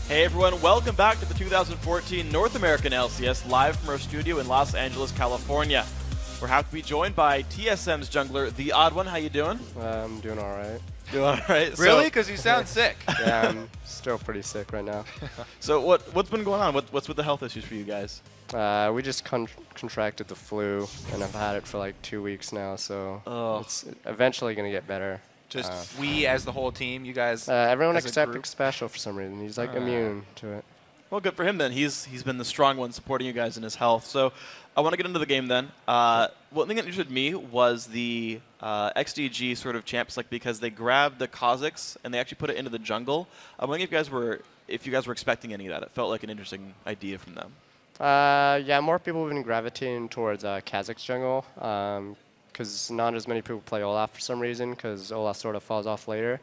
Hey everyone, welcome back to the 2014 North American LCS, live from our studio in Los Angeles, California. We're happy to be joined by TSM's jungler, The Odd One. How you doing? I'm doing all right. Doing all right. Really? Because you sound sick. Yeah, I'm still pretty sick right now. So what's been going on? What's with the health issues for you guys? We just contracted the flu, and I've had it for like 2 weeks now, so it's eventually going to get better. Just we as the whole team, you guys. Everyone as a except group? Special for some reason. He's like immune to it. Well, good for him then. He's been the strong one supporting you guys in his health. So I want to get into the game then. One thing that interested me was the XDG sort of champ select because they grabbed the Kha'Zix and they actually put it into the jungle. I'm wondering if you guys were expecting any of that. It felt like an interesting idea from them. Yeah, more people have been gravitating towards Kha'Zix jungle because not as many people play Olaf for some reason because Olaf sort of falls off later.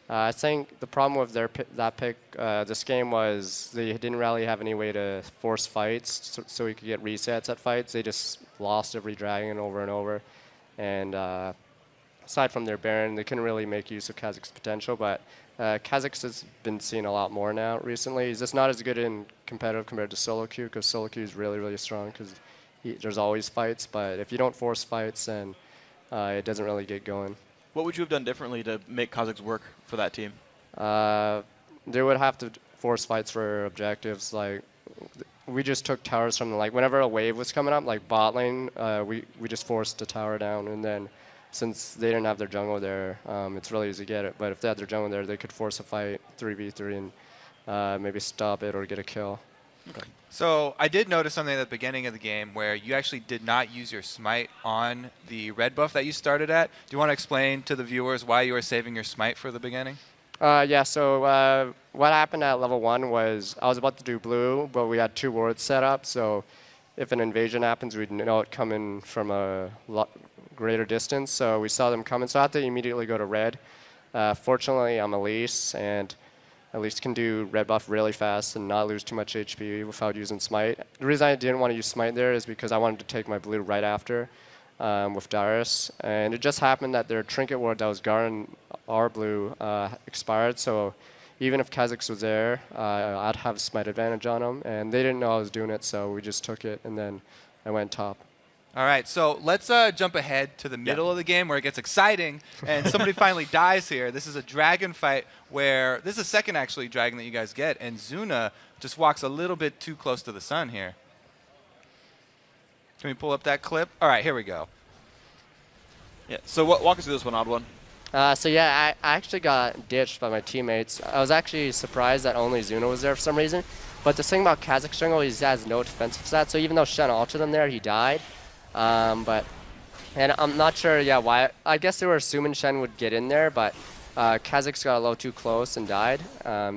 I think the problem with that pick this game was they didn't really have any way to force fights so we could get resets at fights. They just lost every dragon over and over. And aside from their Baron, they couldn't really make use of Kha'Zix's potential. But Kha'Zix has been seen a lot more now recently. He's just not as good in competitive compared to solo queue because solo queue is really, really strong because there's always fights. But if you don't force fights, then it doesn't really get going. What would you have done differently to make Kha'Zix work for that team? They would have to force fights for objectives. Like we just took towers from them. Like whenever a wave was coming up, like bot lane, we just forced the tower down. And then since they didn't have their jungle there, it's really easy to get it. But if they had their jungle there, they could force a fight 3v3 and maybe stop it or get a kill. Okay. So I did notice something at the beginning of the game where you actually did not use your smite on the red buff that you started at. Do you want to explain to the viewers why you were saving your smite for the beginning? Yeah, so what happened at level 1 was I was about to do blue, but we had 2 wards set up. So if an invasion happens, we'd know it coming from a greater distance. So we saw them coming, so I had to immediately go to red. Fortunately, I'm Elise, and Elise can do red buff really fast and not lose too much HP without using smite. The reason I didn't want to use smite there is because I wanted to take my blue right after with Darius. And it just happened that their trinket ward that was guarding our blue expired. So even if Kha'Zix was there, I'd have smite advantage on him. And they didn't know I was doing it, so we just took it. And then I went top. All right, so let's jump ahead to the middle of the game where it gets exciting and somebody finally dies here. This is a dragon fight where this is the second actually dragon that you guys get, and Zuna just walks a little bit too close to the sun here. Can we pull up that clip? All right, here we go. Yeah. So walk us through this one, Odd One. So yeah, I actually got ditched by my teammates. I was actually surprised that only Zuna was there for some reason. But the thing about Kha'Zix jungle, he has no defensive stats. So even though Shen ulted him there, he died. And I'm not sure, why. I guess they were assuming Shen would get in there, but Kha'Zix got a little too close and died.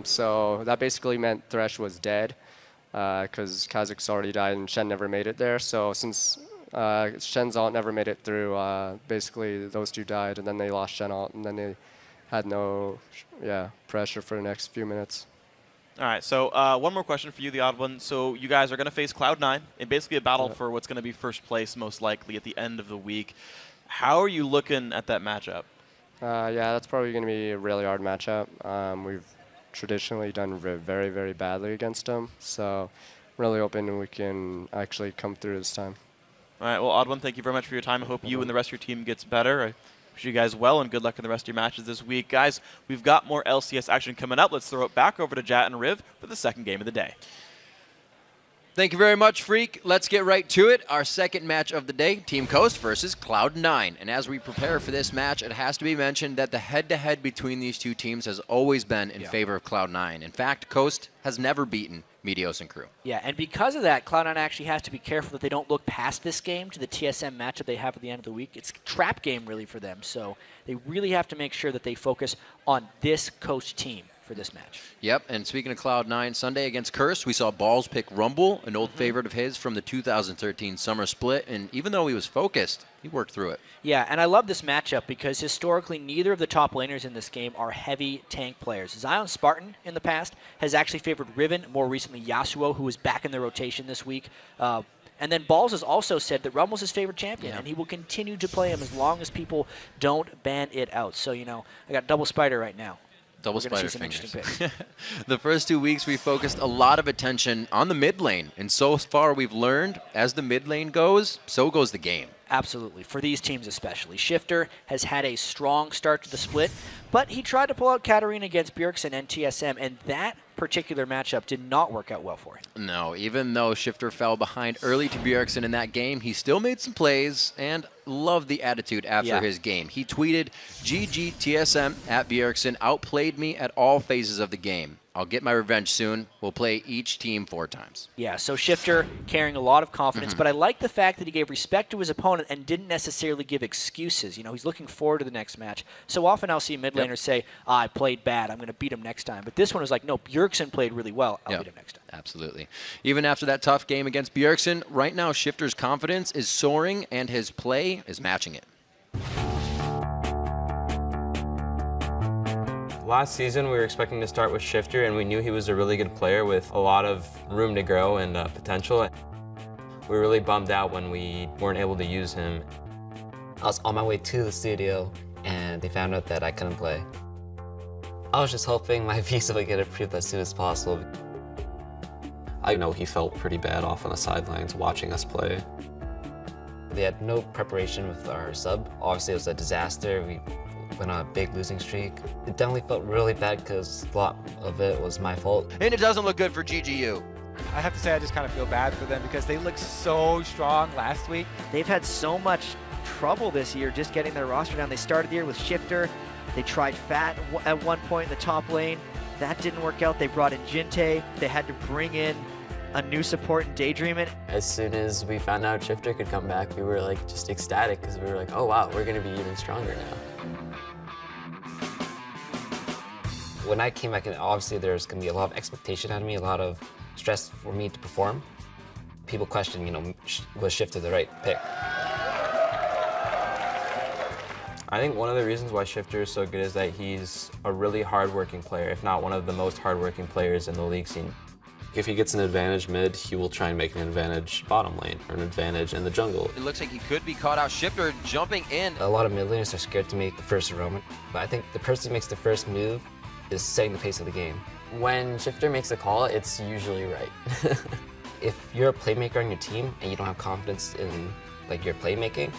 So that basically meant Thresh was dead because Kha'Zix already died and Shen never made it there. So since Shen's ult never made it through, basically those two died, and then they lost Shen ult, and then they had no pressure for the next few minutes. All right, so one more question for you, The Odd One. So you guys are going to face Cloud9 in basically a battle for what's going to be first place, most likely, at the end of the week. How are you looking at that matchup? Yeah, that's probably going to be a really hard matchup. We've traditionally done very, very badly against them, so I'm really hoping we can actually come through this time. All right, well, Odd One, thank you very much for your time. I hope you and the rest of your team gets better. I wish you guys well, and good luck in the rest of your matches this week. Guys, we've got more LCS action coming up. Let's throw it back over to Jat and Riv for the second game of the day. Thank you very much, Freak. Let's get right to it. Our second match of the day, Team Coast versus Cloud9. And as we prepare for this match, it has to be mentioned that the head-to-head between these two teams has always been in favor of Cloud9. In fact, Coast has never beaten Meteos and Crew. Yeah, and because of that, Cloud9 actually has to be careful that they don't look past this game to the TSM matchup they have at the end of the week. It's a trap game, really, for them. So they really have to make sure that they focus on this Coast team for this match. Yep, and speaking of Cloud9, Sunday against Curse, we saw Balls pick Rumble, an old favorite of his from the 2013 summer split, and even though he was focused, he worked through it. Yeah, and I love this matchup because historically neither of the top laners in this game are heavy tank players. Zion Spartan in the past has actually favored Riven, more recently Yasuo, who is back in the rotation this week. And then Balls has also said that Rumble's his favorite champion, and he will continue to play him as long as people don't ban it out. So, you know, I got double spider right now. Double we're gonna spider see some fingers. interesting picks. The first 2 weeks, we focused a lot of attention on the mid lane. And so far, we've learned as the mid lane goes, so goes the game. Absolutely, for these teams especially. Shifter has had a strong start to the split, but he tried to pull out Katarina against Bjergsen and TSM, and that particular matchup did not work out well for him. No, even though Shifter fell behind early to Bjergsen in that game, he still made some plays and loved the attitude after his game. He tweeted, "GG TSM at Bjergsen outplayed me at all phases of the game. I'll get my revenge soon. We'll play each team 4 times." Yeah, so Shifter carrying a lot of confidence, but I like the fact that he gave respect to his opponent and didn't necessarily give excuses. You know, he's looking forward to the next match. So often I'll see mid laners say, I played bad, I'm going to beat him next time. But this one was like, no, Bjergsen played really well, I'll beat him next time. Absolutely. Even after that tough game against Bjergsen, right now Shifter's confidence is soaring and his play is matching it. Last season, we were expecting to start with Shifter, and we knew he was a really good player with a lot of room to grow and potential. We were really bummed out when we weren't able to use him. I was on my way to the studio, and they found out that I couldn't play. I was just hoping my visa would get approved as soon as possible. I know he felt pretty bad off on the sidelines watching us play. They had no preparation with our sub. Obviously, it was a disaster. We went on a big losing streak. It definitely felt really bad because a lot of it was my fault. And it doesn't look good for GGU. I have to say I just kind of feel bad for them because they looked so strong last week. They've had so much trouble this year just getting their roster down. They started the year with Shifter. They tried Fat at one point in the top lane. That didn't work out. They brought in Jinte. They had to bring in a new support in Daydreamin'. As soon as we found out Shifter could come back, we were like just ecstatic because we were like, oh wow, we're gonna be even stronger now. When I came back in, obviously there's going to be a lot of expectation out of me, a lot of stress for me to perform. People question, you know, was Shifter the right pick? I think one of the reasons why Shifter is so good is that he's a really hardworking player, if not one of the most hardworking players in the league scene. If he gets an advantage mid, he will try and make an advantage bottom lane or an advantage in the jungle. It looks like he could be caught out. Shifter jumping in. A lot of mid laners are scared to make the first roam, but I think the person who makes the first move is setting the pace of the game. When Shifter makes a call, it's usually right. If you're a playmaker on your team and you don't have confidence in like your playmaking,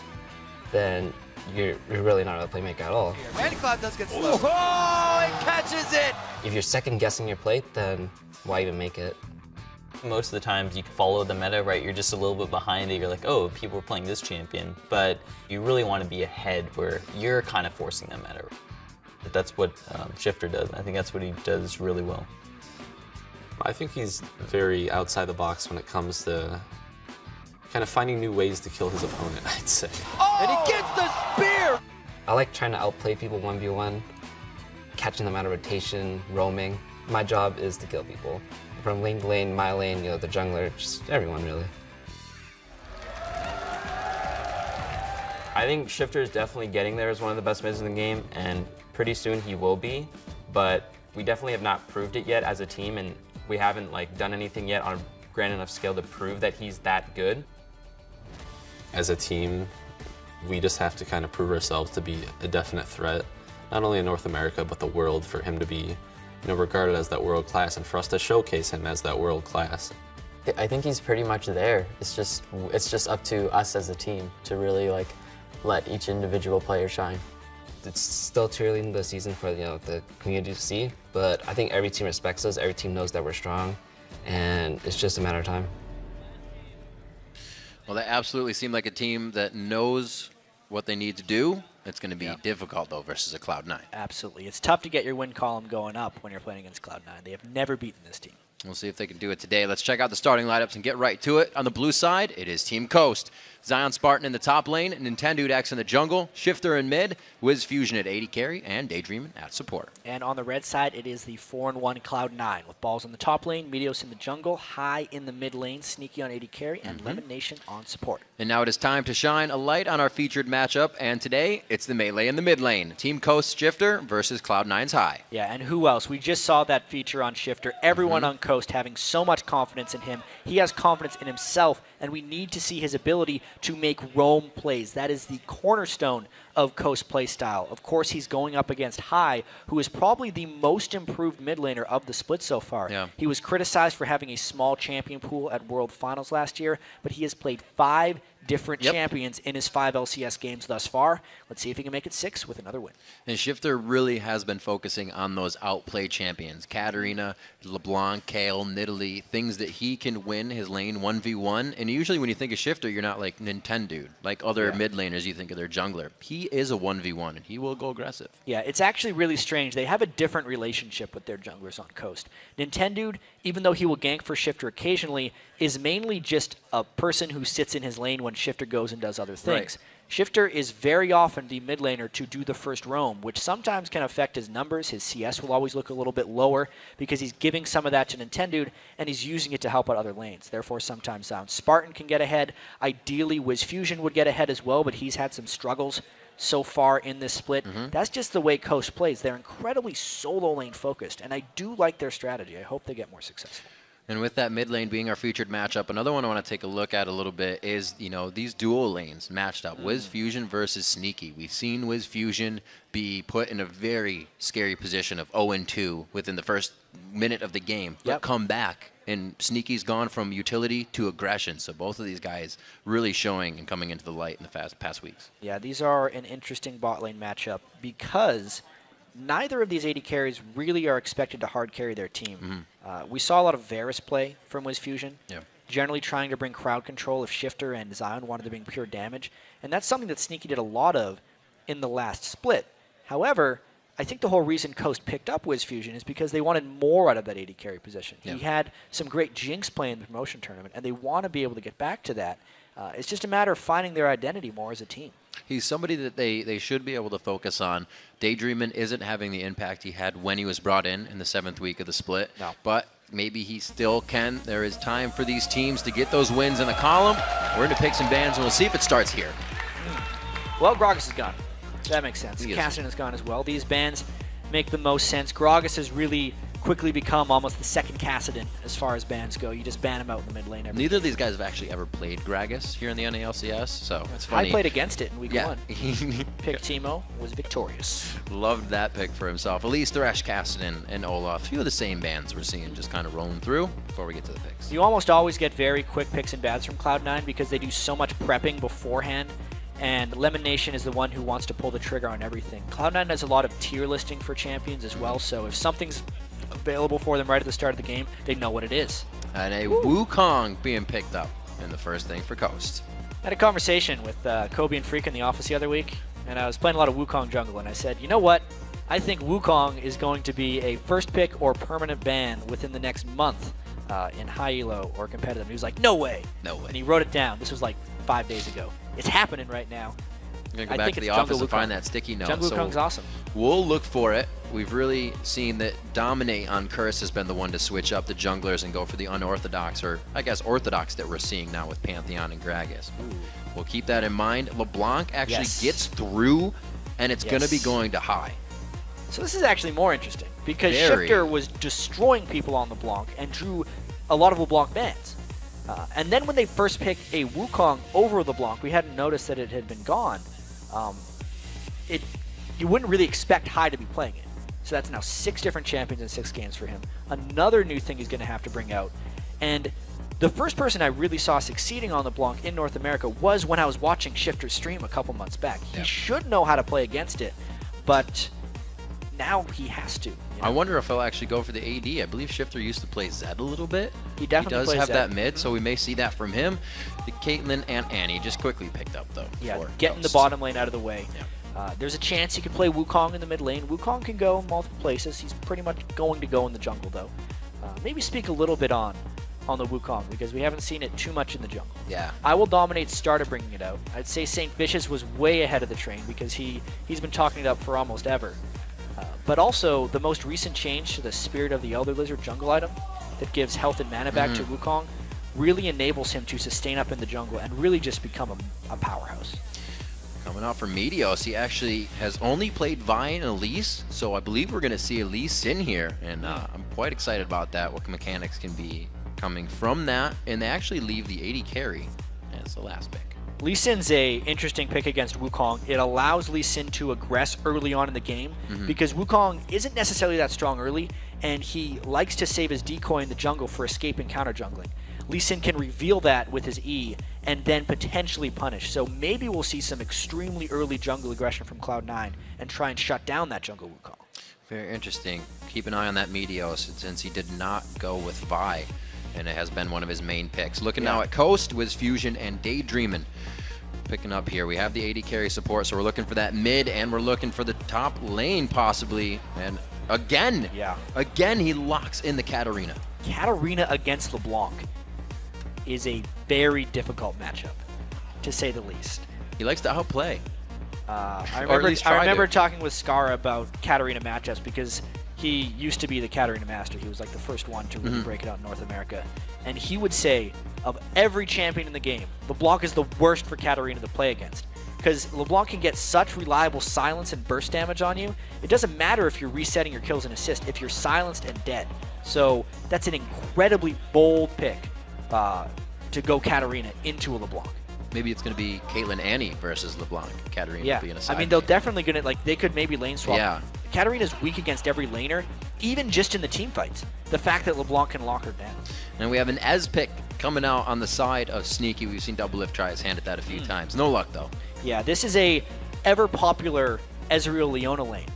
then you're really not a playmaker at all. Randy Cloud does get slow. Oh, it catches it! If you're second guessing your play, then why even make it? Most of the times you follow the meta, right? You're just a little bit behind it. You're like, oh, people are playing this champion. But you really want to be ahead where you're kind of forcing the meta. That's what Shifter does. I think that's what he does really well. I think he's very outside the box when it comes to kind of finding new ways to kill his opponent, I'd say. Oh! And he gets the spear! I like trying to outplay people 1v1, catching them out of rotation, roaming. My job is to kill people. From lane to lane, my lane, you know, the jungler, just everyone really. I think Shifter is definitely getting there as one of the best mids in the game, and pretty soon he will be, but we definitely have not proved it yet as a team, and we haven't like done anything yet on a grand enough scale to prove that he's that good. As a team, we just have to kind of prove ourselves to be a definite threat, not only in North America, but the world, for him to be, you know, regarded as that world class, and for us to showcase him as that world class. I think he's pretty much there. It's just up to us as a team to really like let each individual player shine. It's still too early in the season for the community to see, but I think every team respects us, every team knows that we're strong, and it's just a matter of time. Well, they absolutely seem like a team that knows what they need to do. It's going to be difficult, though, versus a Cloud9. Absolutely. It's tough to get your win column going up when you're playing against Cloud9. They have never beaten this team. We'll see if they can do it today. Let's check out the starting lineups and get right to it. On the blue side, it is Team Coast. Zion Spartan in the top lane, Nintendo X in the jungle, Shifter in mid, Wiz Fusion at 80 carry, and Daydreamin' at support. And on the red side, it is the 4-1 Cloud9 with Balls in the top lane, Meteos in the jungle, High in the mid lane, Sneaky on 80 carry, and Lemon Nation on support. And now it is time to shine a light on our featured matchup, and today it's the melee in the mid lane. Team Coast Shifter versus Cloud9's High. Yeah, and who else? We just saw that feature on Shifter. Everyone on Coast having so much confidence in him. He has confidence in himself, and we need to see his ability to make roam plays. That is the cornerstone of Coast playstyle. Of course, he's going up against Hai, who is probably the most improved mid laner of the split so far. Yeah. He was criticized for having a small champion pool at World Finals last year, but he has played 5 different champions in his 5 LCS games thus far. Let's see if he can make it 6 with another win. And Shifter really has been focusing on those outplay champions. Katarina, LeBlanc, Kale, Nidalee, things that he can win his lane 1v1. And usually when you think of Shifter, you're not like Nintendo, like other mid laners, you think of their jungler. He is a 1v1, and he will go aggressive. Yeah, it's actually really strange. They have a different relationship with their junglers on Coast. Nintendo, even though he will gank for Shifter occasionally, is mainly just a person who sits in his lane when Shifter goes and does other things. Right. Shifter is very often the mid laner to do the first roam, which sometimes can affect his numbers. His CS will always look a little bit lower because he's giving some of that to Nintendo, and he's using it to help out other lanes. Therefore, sometimes Spartan can get ahead. Ideally, WizFusion would get ahead as well, but he's had some struggles so far in this split. That's just the way Coast plays. They're incredibly solo lane focused, and I do like their strategy. I hope they get more successful. And with that mid lane being our featured matchup, another one I want to take a look at a little bit is, these dual lanes matched up. WizFusion versus Sneaky. We've seen WizFusion be put in a very scary position of 0-2 within the first minute of the game, but come back. And Sneaky's gone from utility to aggression. So both of these guys really showing and coming into the light in the past weeks. Yeah, these are an interesting bot lane matchup because neither of these AD carries really are expected to hard carry their team. We saw a lot of Varus play from WizFusion, generally trying to bring crowd control if Shifter and Zion wanted to bring pure damage. And that's something that Sneaky did a lot of in the last split. However, I think the whole reason Coast picked up WizFusion is because they wanted more out of that AD carry position. He had some great Jinx play in the promotion tournament, and they want to be able to get back to that. It's just a matter of finding their identity more as a team. He's somebody that they should be able to focus on. Daydreamin' isn't having the impact he had when he was brought in the 7th week of the split. No. But maybe he still can. There is time for these teams to get those wins in the column. We're into picks and bans, and we'll see if it starts here. Well, Gragas is gone. So that makes sense. He is. Cassian is gone as well. These bans make the most sense. Gragas has really quickly become almost the second Cassidy as far as bans go. You just ban him out in the mid lane every Neither of these guys have actually ever played Gragas here in the NALCS, so it's funny. I played against it in week 1. Yeah. Picked Teemo, was victorious. Loved that pick for himself. Elise, Thresh, Cassidy, and Olaf. A few of the same bans we're seeing just kind of rolling through before we get to the picks. You almost always get very quick picks and bans from Cloud9 because they do so much prepping beforehand. And Lemon Nation is the one who wants to pull the trigger on everything. Cloud9 does a lot of tier listing for champions as well, so if something's available for them right at the start of the game, they know what it is. And a Wukong being picked up in the first thing for Coast. I had a conversation with Kobe and Freak in the office the other week, and I was playing a lot of Wukong jungle, and I said, you know what? I think Wukong is going to be a first pick or permanent ban within the next month in high elo or competitive. And he was like, no way. No way. And he wrote it down. This was like 5 days ago. It's happening right now. I'm going to go back to the office and find that sticky note. Jungle Wukong's awesome. We'll look for it. We've really seen that Dominate on Curse has been the one to switch up the junglers and go for the unorthodox, or I guess orthodox, that we're seeing now with Pantheon and Gragas. We'll keep that in mind. LeBlanc actually gets through, and it's going to be going to high. So this is actually more interesting because Shifter was destroying people on LeBlanc and drew a lot of LeBlanc bans. And then when they first picked a Wukong over LeBlanc, we hadn't noticed that it had been gone. You wouldn't really expect High to be playing it. So that's now 6 different champions in 6 games for him. Another new thing he's going to have to bring out. And the first person I really saw succeeding on LeBlanc in North America was when I was watching Shifter stream a couple months back. He should know how to play against it, but now he has to. I wonder if he'll actually go for the AD. I believe Shifter used to play Zed a little bit. He definitely does plays have Zed. that mid, so we may see that from him. The Caitlyn and Annie just quickly picked up, though. Yeah, getting the bottom lane out of the way. There's a chance he could play Wukong in the mid lane. Wukong can go multiple places. He's pretty much going to go in the jungle, though. Maybe speak a little bit on the Wukong, because we haven't seen it too much in the jungle. Yeah. I Will Dominate started bringing it out. I'd say St. Vicious was way ahead of the train because he's been talking it up for almost ever. But also, the most recent change to the Spirit of the Elder Lizard jungle item that gives health and mana back to Wukong really enables him to sustain up in the jungle and really just become a powerhouse. Coming out from Meteos, he actually has only played Vi and Elise, so I believe we're going to see Elise in here, and I'm quite excited about that, what mechanics can be coming from that, and they actually leave the AD carry as the last pick. Lee Sin's a interesting pick against Wukong. It allows Lee Sin to aggress early on in the game because Wukong isn't necessarily that strong early, and he likes to save his decoy in the jungle for escape and counter jungling. Lee Sin can reveal that with his E and then potentially punish. So maybe we'll see some extremely early jungle aggression from Cloud9 and try and shut down that jungle Wukong. Very interesting. Keep an eye on that Meteos since he did not go with Vi, and it has been one of his main picks. Looking now at Coast with Fusion and Daydreamin'. Picking up here, we have the AD carry support, so we're looking for that mid, and we're looking for the top lane possibly. And again, again he locks in the Katarina. Katarina against LeBlanc is a very difficult matchup, to say the least. He likes to outplay. I remember talking with Scar about Katarina matchups because he used to be the Katarina master. He was like the first one to really break it out in North America. And he would say, of every champion in the game, LeBlanc is the worst for Katarina to play against. Because LeBlanc can get such reliable silence and burst damage on you. It doesn't matter if you're resetting your kills and assist, if you're silenced and dead. So that's an incredibly bold pick to go Katarina into a LeBlanc. Maybe it's going to be Caitlyn Annie versus LeBlanc. Katarina being a side. I mean, they'll definitely going to, like, they could maybe lane swap. Yeah. Katarina's weak against every laner, even just in the team fights. The fact that LeBlanc can lock her down. And we have an Ez pick coming out on the side of Sneaky. We've seen Doublelift try his hand at that a few times. No luck, though. Yeah, this is a ever-popular Ezreal Leona lane.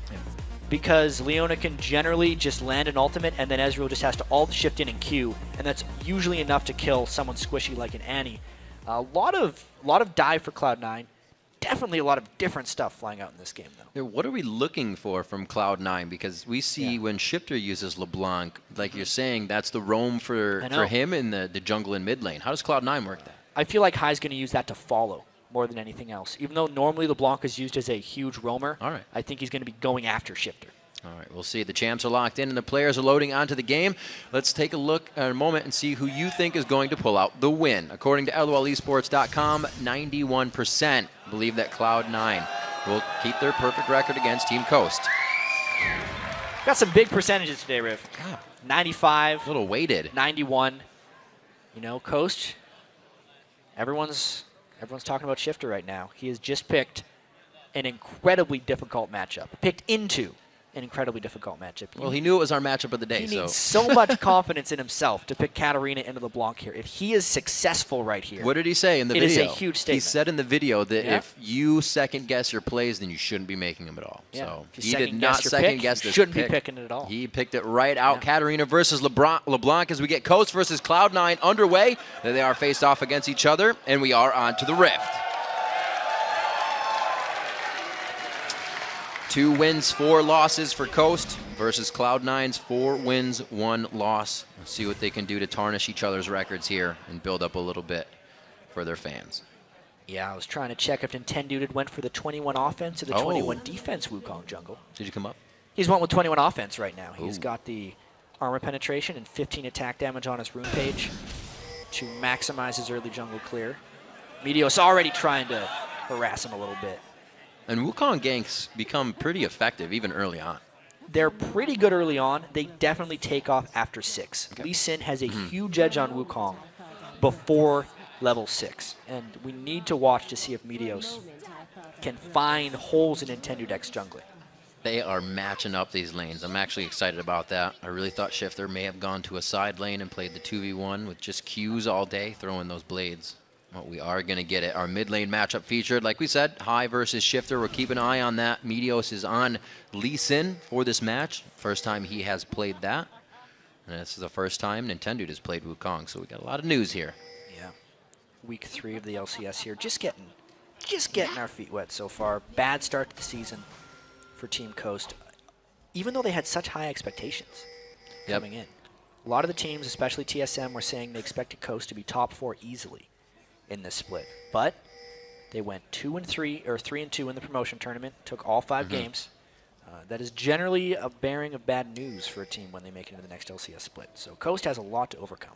Because Leona can generally just land an ultimate, and then Ezreal just has to alt shift in and Q, and that's usually enough to kill someone squishy like an Annie. A lot of dive for Cloud9. Definitely a lot of different stuff flying out in this game, though. What are we looking for from Cloud9? Because we see when Shifter uses LeBlanc, like you're saying, that's the roam for him in the jungle and mid lane. How does Cloud9 work that? I feel like Hai's going to use that to follow more than anything else. Even though normally LeBlanc is used as a huge roamer, I think he's going to be going after Shifter. All right, we'll see. The champs are locked in and the players are loading onto the game. Let's take a look at a moment and see who you think is going to pull out the win. According to LOLesports.com, 91% believe that Cloud9 will keep their perfect record against Team Coast. Got some big percentages today, Riv. 95. A little weighted. 91. You know, Coast, everyone's talking about Shifter right now. He has just picked an incredibly difficult matchup. Picked into an incredibly difficult matchup. Well, he knew it was our matchup of the day. He needs so much confidence in himself to pick Katarina into LeBlanc here. If he is successful right here, what did he say in the video? It is a huge statement. He said in the video that if you second guess your plays, then you shouldn't be making them at all. Yeah. So he did not second guess this. Shouldn't be picking it at all. He picked it right out. Katarina versus LeBlanc as we get Coast versus Cloud9 underway. There they are faced off against each other, and we are on to the Rift. 2 wins, 4 losses for Coast versus Cloud9's 4 wins, 1 loss. Let's see what they can do to tarnish each other's records here and build up a little bit for their fans. Yeah, I was trying to check if Nintendo went for the 21 offense or the 21 defense Wukong jungle. Did you come up? He's went with 21 offense right now. He's got the armor penetration and 15 attack damage on his rune page to maximize his early jungle clear. Meteos already trying to harass him a little bit. And Wukong ganks become pretty effective even early on. They're pretty good early on. They definitely take off after 6. Lee Sin has a huge edge on Wukong before level 6. And we need to watch to see if Meteos can find holes in Nintendo Deck's jungling. They are matching up these lanes. I'm actually excited about that. I really thought Shifter may have gone to a side lane and played the 2v1 with just Qs all day, throwing those blades. Well, we are going to get it. Our mid lane matchup featured, like we said, Hai versus Shifter. We'll keep an eye on that. Meteos is on Lee Sin for this match. First time he has played that. And this is the first time Nintendo has played Wukong, so we got a lot of news here. Yeah. Week 3 of the LCS here. Just getting our feet wet so far. Bad start to the season for Team Coast, even though they had such high expectations coming in. A lot of the teams, especially TSM, were saying they expected Coast to be top 4 easily in this split, but they went 2-3 or 3-2 in the promotion tournament. Took all 5 games. That is generally a bearing of bad news for a team when they make it into the next LCS split. So Coast has a lot to overcome.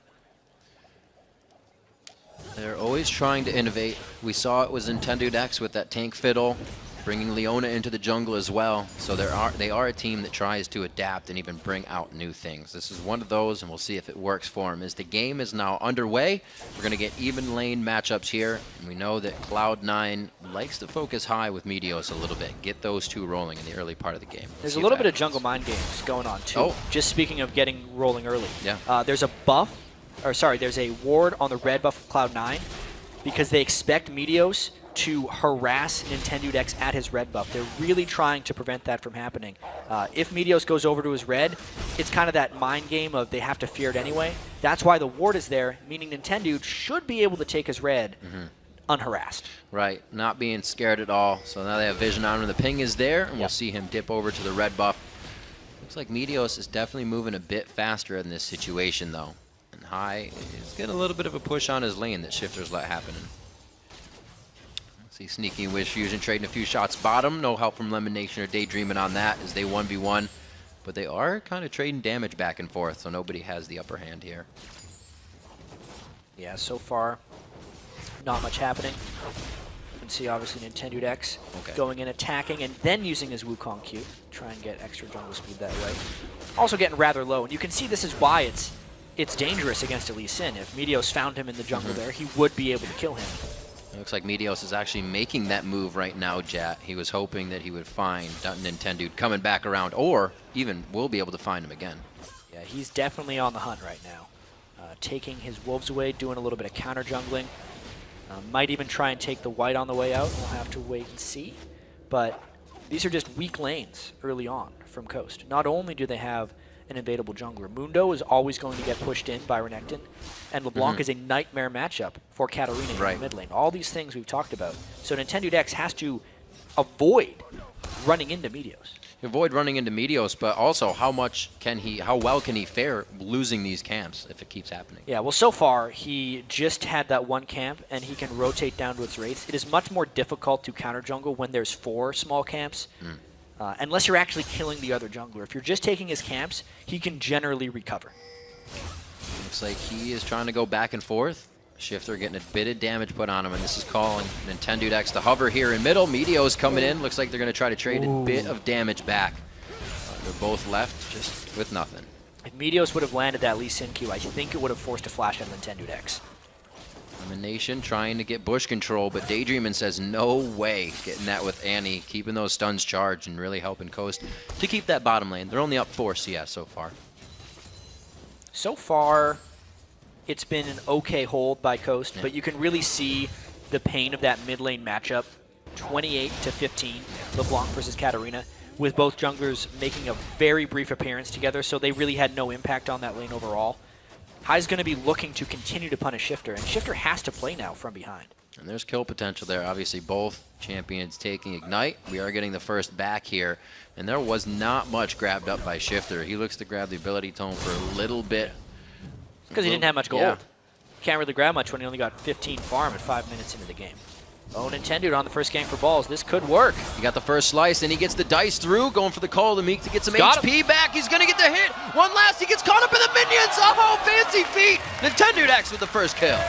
They're always trying to innovate. We saw it with Nintendo Dex with that tank fiddle. bringing Leona into the jungle as well. So they are a team that tries to adapt and even bring out new things. This is one of those, and we'll see if it works for them. As the game is now underway, we're going to get even lane matchups here. And we know that Cloud9 likes to focus high with Meteos a little bit, get those two rolling in the early part of the game. There's a little bit of jungle mind games going on too. Oh. Just speaking of getting rolling early. Yeah. There's a buff, or sorry, there's a ward on the red buff of Cloud9 because they expect Meteos to harass Nintendude X at his red buff. They're really trying to prevent that from happening. If Meteos goes over to his red, it's kind of that mind game of they have to fear it anyway. That's why the ward is there, meaning Nintendude should be able to take his red unharassed. Right, not being scared at all. So now they have vision on him. The ping is there, and we'll see him dip over to the red buff. Looks like Meteos is definitely moving a bit faster in this situation, though. And High is getting a little bit of a push on his lane that Shifter's let happen. See Sneaky and Wish Fusion trading a few shots bottom. No help from Lemonation or Daydreaming on that as they 1v1. But they are kind of trading damage back and forth, so nobody has the upper hand here. Yeah, so far, not much happening. You can see, obviously, Nintendude X going in, attacking, and then using his Wukong Q. Try and get extra jungle speed that way. Also getting rather low, and you can see this is why it's dangerous against Lee Sin. If Meteos found him in the jungle there, he would be able to kill him. It looks like Meteos is actually making that move right now, Jat. He was hoping that he would find Nintendude coming back around, or even will be able to find him again. Yeah, he's definitely on the hunt right now. Taking his wolves away, doing a little bit of counter jungling. Might even try and take the white on the way out. We'll have to wait and see. But these are just weak lanes early on from Coast. Not only do they have an invadable jungler, Mundo is always going to get pushed in by Renekton, and LeBlanc is a nightmare matchup for Katarina in the mid lane. All these things we've talked about. So Nintendude X has to avoid running into Meteos. Avoid running into Meteos, but also how well can he fare losing these camps if it keeps happening? Yeah, well, so far he just had that one camp, and he can rotate down to its wraiths. It is much more difficult to counter jungle when there's 4 small camps. Unless you're actually killing the other jungler. If you're just taking his camps, he can generally recover. Looks like he is trying to go back and forth. Shifter getting a bit of damage put on him, and this is calling Nintendude X to hover here in middle. Meteos coming in. Looks like they're going to try to trade a bit of damage back. They're both left just with nothing. If Meteos would have landed that Lee Sin Q, I think it would have forced a flash on Nintendude X. Nation trying to get bush control, but Daydreamin' says no way. Getting that with Annie, keeping those stuns charged and really helping Coast to keep that bottom lane. They're only up 4 CS so far. So far, it's been an okay hold by Coast, but you can really see the pain of that mid lane matchup. 28-15, LeBlanc versus Katarina, with both junglers making a very brief appearance together, so they really had no impact on that lane overall. High's going to be looking to continue to punish Shifter, and Shifter has to play now from behind. And there's kill potential there. Obviously, both champions taking Ignite. We are getting the first back here, and there was not much grabbed up by Shifter. He looks to grab the ability tome for a little bit. Because he didn't have much gold. Yeah. Can't really grab much when he only got 15 farm at 5 minutes into the game. Oh, Nintendude on the first gank for balls. This could work. He got the first slice, and he gets the dice through, going for the call to Meek to get some HP back. He's going to get the hit. One last. He gets caught up in the minions. Oh, fancy feet. Nintendude X with the first kill.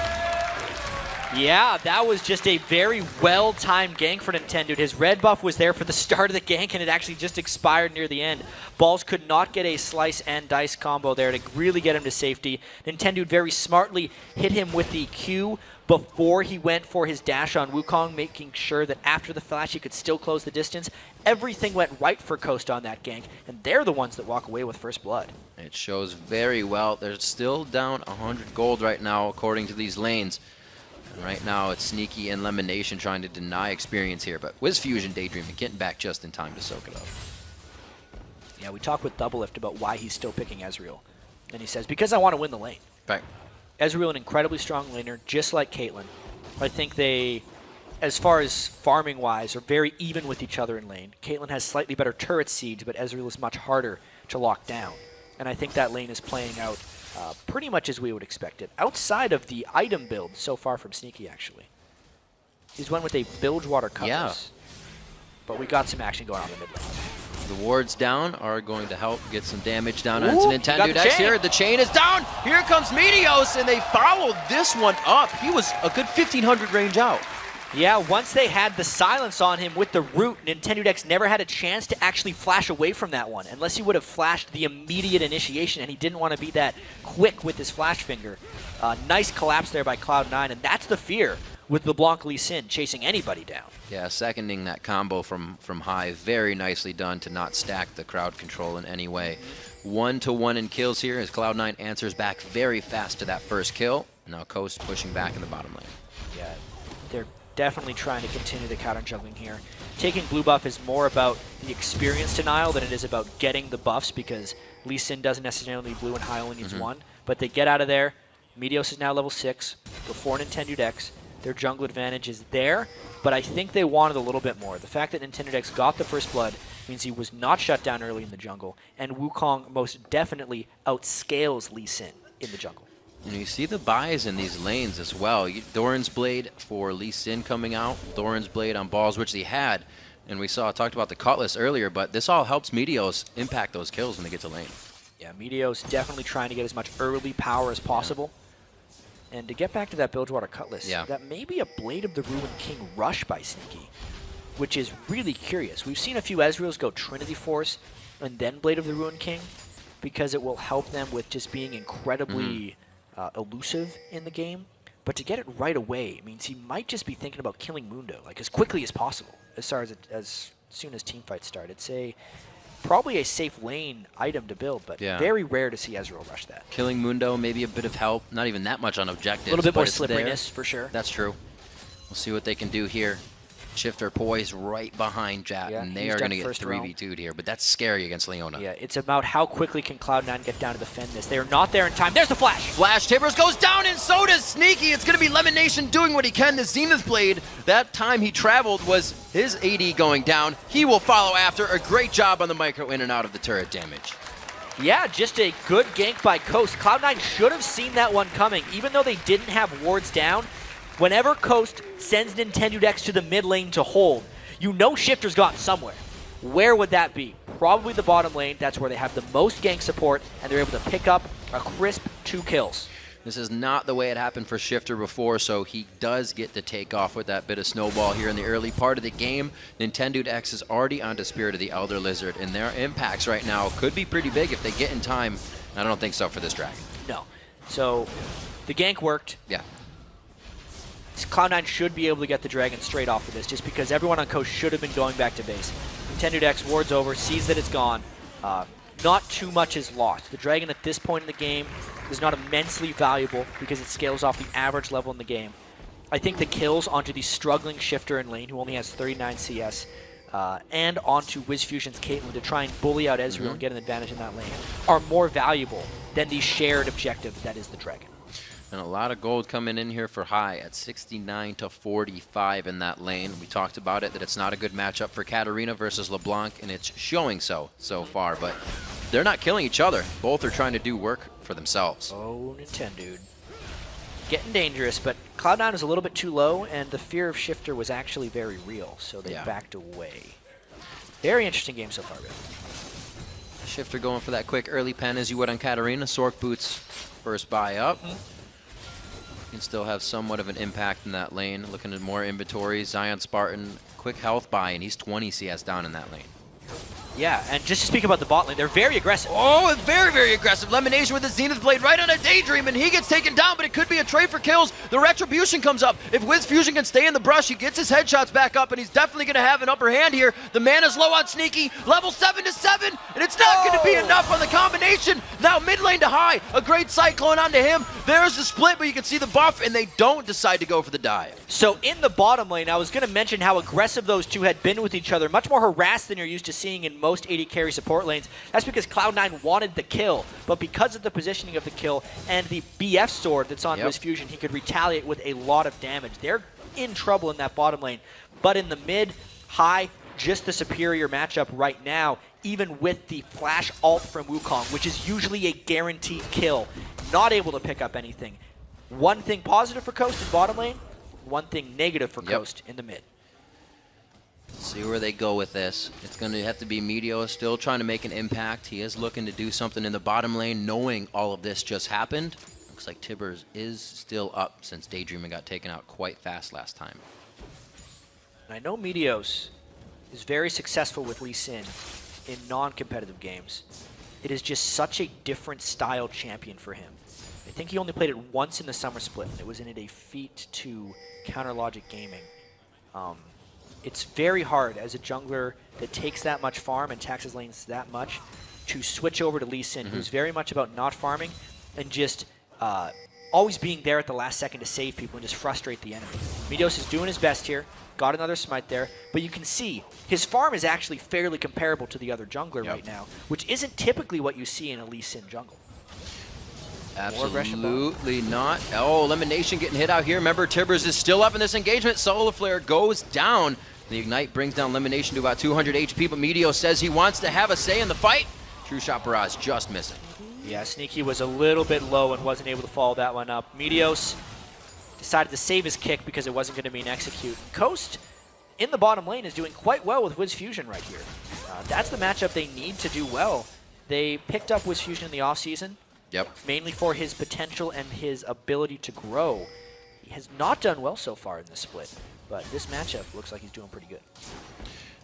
Yeah, that was just a very well-timed gank for Nintendude. His red buff was there for the start of the gank, and it actually just expired near the end. Balls could not get a slice and dice combo there to really get him to safety. Nintendude very smartly hit him with the Q before he went for his dash on Wukong, making sure that after the flash he could still close the distance. Everything went right for Coast on that gank, and they're the ones that walk away with first blood. It shows very well. They're still down 100 gold right now, according to these lanes. And right now, it's Sneaky and Lemonation trying to deny experience here, but Wiz Fusion Daydreaming getting back just in time to soak it up. Yeah, we talked with Doublelift about why he's still picking Ezreal, and he says, because I want to win the lane. Right. Ezreal, an incredibly strong laner, just like Caitlyn. I think they, as far as farming-wise, are very even with each other in lane. Caitlyn has slightly better turret siege, but Ezreal is much harder to lock down. And I think that lane is playing out pretty much as we would expect it. Outside of the item build so far from Sneaky, actually. He's went with a Bilgewater Cutlass. Yeah. But we got some action going on in the mid lane. The wards down are going to help get some damage down onto Nintendude X here. The chain is down. Here comes Meteos, and they followed this one up. He was a good 1,500 range out. Yeah, once they had the silence on him with the root, Nintendo Dex never had a chance to actually flash away from that one, unless he would have flashed the immediate initiation, and he didn't want to be that quick with his flash finger. Nice collapse there by Cloud9, and that's the fear with LeBlanc Lee Sin chasing anybody down. Yeah, seconding that combo from High. Very nicely done to not stack the crowd control in any way. 1-to-1 in kills here as Cloud9 answers back very fast to that first kill. Now Coast pushing back in the bottom lane. Yeah, they're definitely trying to continue the counter juggling here. Taking blue buff is more about the experience denial than it is about getting the buffs, because Lee Sin doesn't necessarily need blue and High only needs one. But they get out of there. Meteos is now level 6 before Nintendo Dex. Their jungle advantage is there, but I think they wanted a little bit more. The fact that Nintendo Dex got the first blood means he was not shut down early in the jungle, and Wukong most definitely outscales Lee Sin in the jungle. And you see the buys in these lanes as well. Doran's Blade for Lee Sin coming out, Doran's Blade on balls, which he had, and we talked about the Cutlass earlier, but this all helps Meteos impact those kills when they get to lane. Yeah, Meteos definitely trying to get as much early power as possible. And to get back to that Bilgewater Cutlass, that may be a Blade of the Ruined King rush by Sneaky, which is really curious. We've seen a few Ezreals go Trinity Force and then Blade of the Ruined King, because it will help them with just being incredibly elusive in the game. But to get it right away means he might just be thinking about killing Mundo like as quickly as possible, as soon as teamfights start. It's probably a safe lane item to build, but very rare to see Ezreal rush that. Killing Mundo, maybe a bit of help. Not even that much on objectives. A little bit more slipperiness slipperiness for sure. That's true. We'll see what they can do here. Shifter poised right behind Jat, and they are going to get 3v2'd here, but that's scary against Leona. Yeah, it's about how quickly can Cloud9 get down to defend this. They are not there in time. There's the flash! Flash Timbers goes down, and so does Sneaky. It's going to be Lemon Nation doing what he can. The Zenith Blade, that time he traveled was his AD going down. He will follow after. A great job on the micro in and out of the turret damage. Yeah, just a good gank by Coast. Cloud9 should have seen that one coming, even though they didn't have wards down. Whenever Coast sends Nintendo Dex to the mid lane to hold, you know Shifter's gotten somewhere. Where would that be? Probably the bottom lane. That's where they have the most gank support, and they're able to pick up a crisp 2 kills. This is not the way it happened for Shifter before, so he does get to take off with that bit of snowball here in the early part of the game. Nintendo Dex is already onto Spirit of the Elder Lizard, and their impacts right now could be pretty big if they get in time. I don't think so for this Dragon. No. So the gank worked. Yeah. Cloud9 should be able to get the Dragon straight off of this, just because everyone on Coast should have been going back to base. Nintendo Dex wards over, sees that it's gone. Not too much is lost. The Dragon at this point in the game is not immensely valuable because it scales off the average level in the game. I think the kills onto the struggling Shifter in lane, who only has 39 CS, and onto WizFusion's Caitlyn to try and bully out Ezreal and get an advantage in that lane, are more valuable than the shared objective that is the Dragon. And a lot of gold coming in here for High at 69-45 in that lane. We talked about it, that it's not a good matchup for Katarina versus LeBlanc, and it's showing so far. But they're not killing each other. Both are trying to do work for themselves. Oh, Nintendo. Getting dangerous, but Cloud9 is a little bit too low, and the fear of Shifter was actually very real, so they backed away. Very interesting game so far, really. Shifter going for that quick early pen as you would on Katarina. Sork Boots first buy up. Can still have somewhat of an impact in that lane. Looking at more inventory. Zion Spartan, quick health buy, and he's 20 CS down in that lane. Yeah, and just to speak about the bot lane, they're very aggressive. Oh, very, very aggressive. Lemonation with the Zenith Blade right on a Daydream, and he gets taken down, but it could be a trade for kills. The Retribution comes up. If WizFusion can stay in the brush, he gets his headshots back up, and he's definitely going to have an upper hand here. The mana's low on Sneaky, level 7-7, and it's not going to be enough on the combination. Now mid lane to High, a great cyclone onto him. There's the split, but you can see the buff, and they don't decide to go for the dive. So in the bottom lane, I was going to mention how aggressive those two had been with each other, much more harassed than you're used to seeing in most AD carry support lanes. That's because Cloud9 wanted the kill, but because of the positioning of the kill and the BF sword that's on WizFusion, he could retaliate with a lot of damage. They're in trouble in that bottom lane, but in the mid, High, just the superior matchup right now, even with the flash ult from Wukong, which is usually a guaranteed kill, not able to pick up anything. One thing positive for Coast in bottom lane, one thing negative for Coast in the mid. See where they go with this. It's going to have to be Meteos still trying to make an impact. He is looking to do something in the bottom lane, knowing all of this just happened. Looks like Tibbers is still up since Daydreaming got taken out quite fast last time. And I know Meteos is very successful with Lee Sin in non-competitive games. It is just such a different style champion for him. I think he only played it once in the summer split, and it was in a defeat to Counter Logic Gaming. It's very hard as a jungler that takes that much farm and taxes lanes that much to switch over to Lee Sin, who's very much about not farming and just always being there at the last second to save people and just frustrate the enemy. Meteos is doing his best here. Got another smite there, but you can see his farm is actually fairly comparable to the other jungler right now, which isn't typically what you see in a Lee Sin jungle. Absolutely not. Oh, elimination getting hit out here. Remember, Tibbers is still up in this engagement. Solar Flare goes down. The Ignite brings down elimination to about 200 HP, but Meteos says he wants to have a say in the fight. True Shot Barrage just missing. Yeah, Sneaky was a little bit low and wasn't able to follow that one up. Meteos decided to save his kick because it wasn't going to be an execute. Coast in the bottom lane is doing quite well with Wiz Fusion right here. That's the matchup they need to do well. They picked up Wiz Fusion in the offseason, mainly for his potential and his ability to grow. He has not done well so far in this split, but this matchup looks like he's doing pretty good.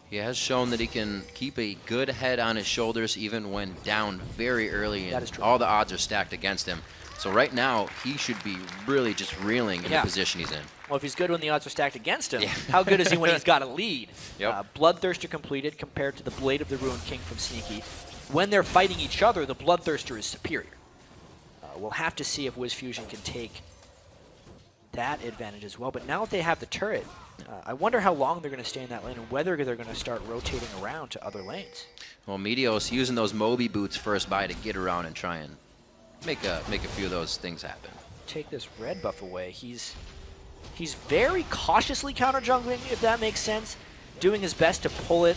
He has shown that he can keep a good head on his shoulders even when down very early, and all the odds are stacked against him. So right now, he should be really just reeling in the position he's in. Well, if he's good when the odds are stacked against him, how good is he when he's got a lead? Bloodthirster completed compared to the Blade of the Ruined King from Sneaky. When they're fighting each other, the Bloodthirster is superior. We'll have to see if Wiz Fusion can take that advantage as well. But now that they have the turret, I wonder how long they're going to stay in that lane and whether they're going to start rotating around to other lanes. Well, Meteos using those Moby boots first by to get around and try and make a few of those things happen. Take this red buff away. He's very cautiously counter jungling, if that makes sense, doing his best to pull it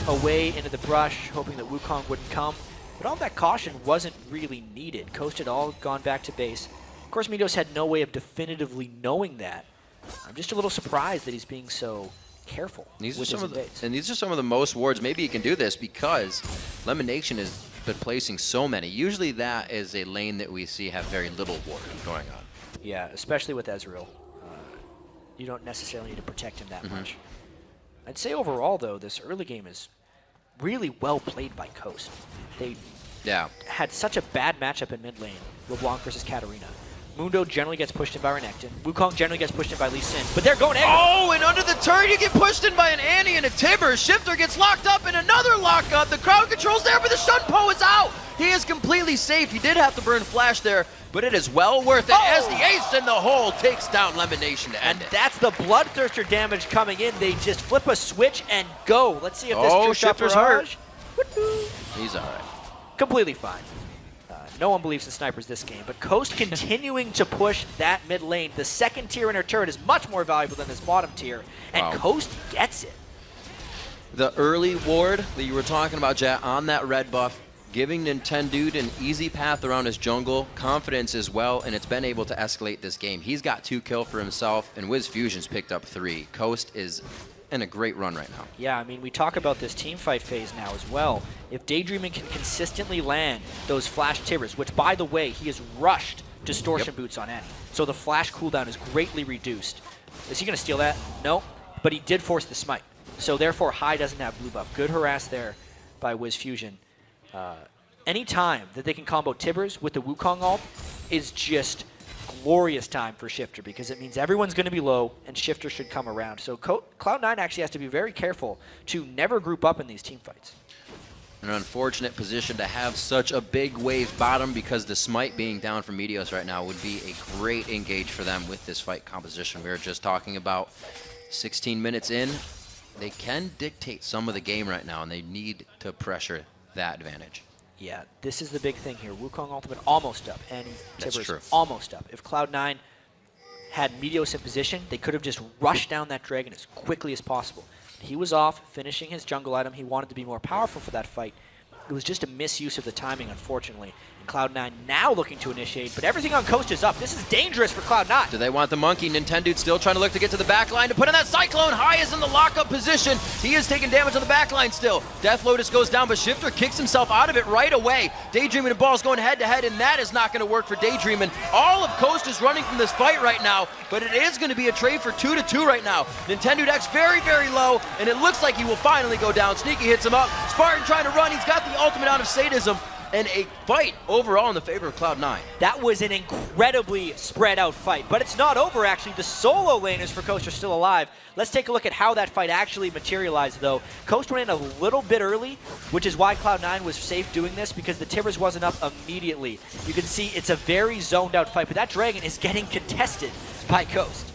away into the brush, hoping that Wukong wouldn't come. But all that caution wasn't really needed. Coast had all gone back to base. Of course, Meteos had no way of definitively knowing that. I'm just a little surprised that he's being so careful with his invades. And these are some of the most wards. Maybe he can do this because Elimination has been placing so many. Usually that is a lane that we see have very little ward going on. Yeah, especially with Ezreal. You don't necessarily need to protect him that much. I'd say overall, though, this early game is really well played by Coast. They had such a bad matchup in mid lane, LeBlanc versus Katarina. Mundo generally gets pushed in by Renekton. Wukong generally gets pushed in by Lee Sin. But they're going aggro. Oh, and under the turret, you get pushed in by an Annie and a Tibber. Shifter gets locked up in another lockup. The crowd control's there, but the Shunpo is out. He is completely safe. He did have to burn Flash there, but it is well worth it as the ace in the hole takes down Elimination to end it. That's the Bloodthirster damage coming in. They just flip a switch and go. Let's see if this True Shot Shifter's Barrage. hurt. He's all right. Completely fine. No one believes in snipers this game, but Coast continuing to push that mid lane. The second tier in her turret is much more valuable than this bottom tier, and Coast gets it. The early ward that you were talking about, Jet, on that red buff, giving Nintendo an easy path around his jungle, confidence as well, and it's been able to escalate this game. He's got 2 kills for himself, and Wiz Fusion's picked up 3. Coast is in a great run right now. Yeah, I mean, we talk about this team fight phase now as well. If Daydreaming can consistently land those flash Tibbers, which, by the way, he has rushed Distortion Boots on Annie, so the flash cooldown is greatly reduced. Is he going to steal that? No, but he did force the smite. So therefore, High doesn't have blue buff. Good harass there by Wiz Fusion. Any time that they can combo Tibbers with the Wukong ult is just glorious time for Shifter, because it means everyone's going to be low and Shifter should come around. So Cloud9 actually has to be very careful to never group up in these team fights. An unfortunate position to have such a big wave bottom, because the smite being down from Meteos right now would be a great engage for them with this fight composition. We were just talking about 16 minutes in. They can dictate some of the game right now, and they need to pressure that advantage. Yeah, this is the big thing here. Wukong ultimate almost up, and That's true. Tibbers almost up. If Cloud9 had Meteos in position, they could have just rushed down that dragon as quickly as possible. He was off, finishing his jungle item. He wanted to be more powerful for that fight. It was just a misuse of the timing, unfortunately. Cloud9 now looking to initiate, but everything on Coast is up. This is dangerous for Cloud9. Do they want the monkey? Nintendo's still trying to look to get to the back line to put in that Cyclone. High is in the lockup position. He is taking damage on the back line still. Death Lotus goes down, but Shifter kicks himself out of it right away. Daydreaming and Balls going head-to-head, and that is not going to work for Daydreaming. All of Coast is running from this fight right now, but it is going to be a trade for 2-2 right now. Nintendo Dex very, very low, and it looks like he will finally go down. Sneaky hits him up. Spartan trying to run. He's got the ultimate out of sadism. And a fight overall in the favor of Cloud9. That was an incredibly spread out fight, but it's not over actually. The solo laners for Coast are still alive. Let's take a look at how that fight actually materialized though. Coast went in a little bit early, which is why Cloud9 was safe doing this because the Tibbers wasn't up immediately. You can see it's a very zoned out fight, but that Dragon is getting contested by Coast.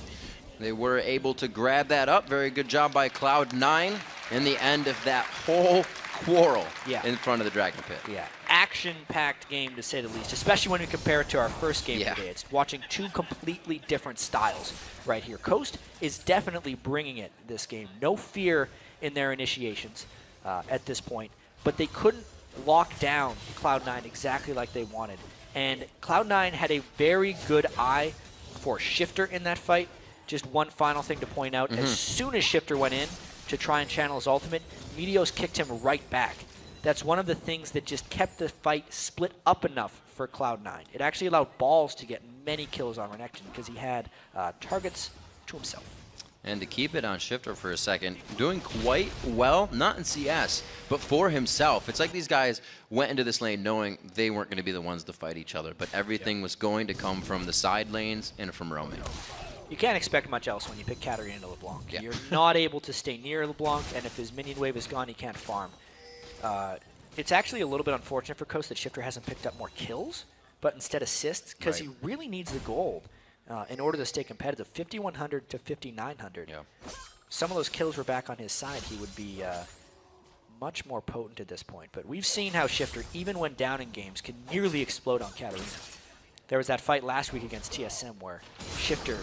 They were able to grab that up. Very good job by Cloud9 in the end of that whole quarrel in front of the Dragon Pit. Yeah, action-packed game to say the least, especially when we compare it to our first game today. It's watching two completely different styles right here. Coast is definitely bringing it this game. No fear in their initiations at this point, but they couldn't lock down Cloud9 exactly like they wanted. And Cloud9 had a very good eye for Shifter in that fight. Just one final thing to point out, as soon as Shifter went in to try and channel his ultimate, Meteos kicked him right back. That's one of the things that just kept the fight split up enough for Cloud9. It actually allowed Balls to get many kills on Renekton because he had targets to himself. And to keep it on Shifter for a second, doing quite well, not in CS, but for himself. It's like these guys went into this lane knowing they weren't going to be the ones to fight each other, but everything was going to come from the side lanes and from roaming. You can't expect much else when you pick Katarina into LeBlanc. You're not able to stay near LeBlanc, and if his minion wave is gone, he can't farm. It's actually a little bit unfortunate for Coast that Shifter hasn't picked up more kills, but instead assists, because he really needs the gold in order to stay competitive. 5,100 to 5,900. Yeah. Some of those kills were back on his side. He would be much more potent at this point. But we've seen how Shifter, even when down in games, can nearly explode on Katarina. There was that fight last week against TSM where Shifter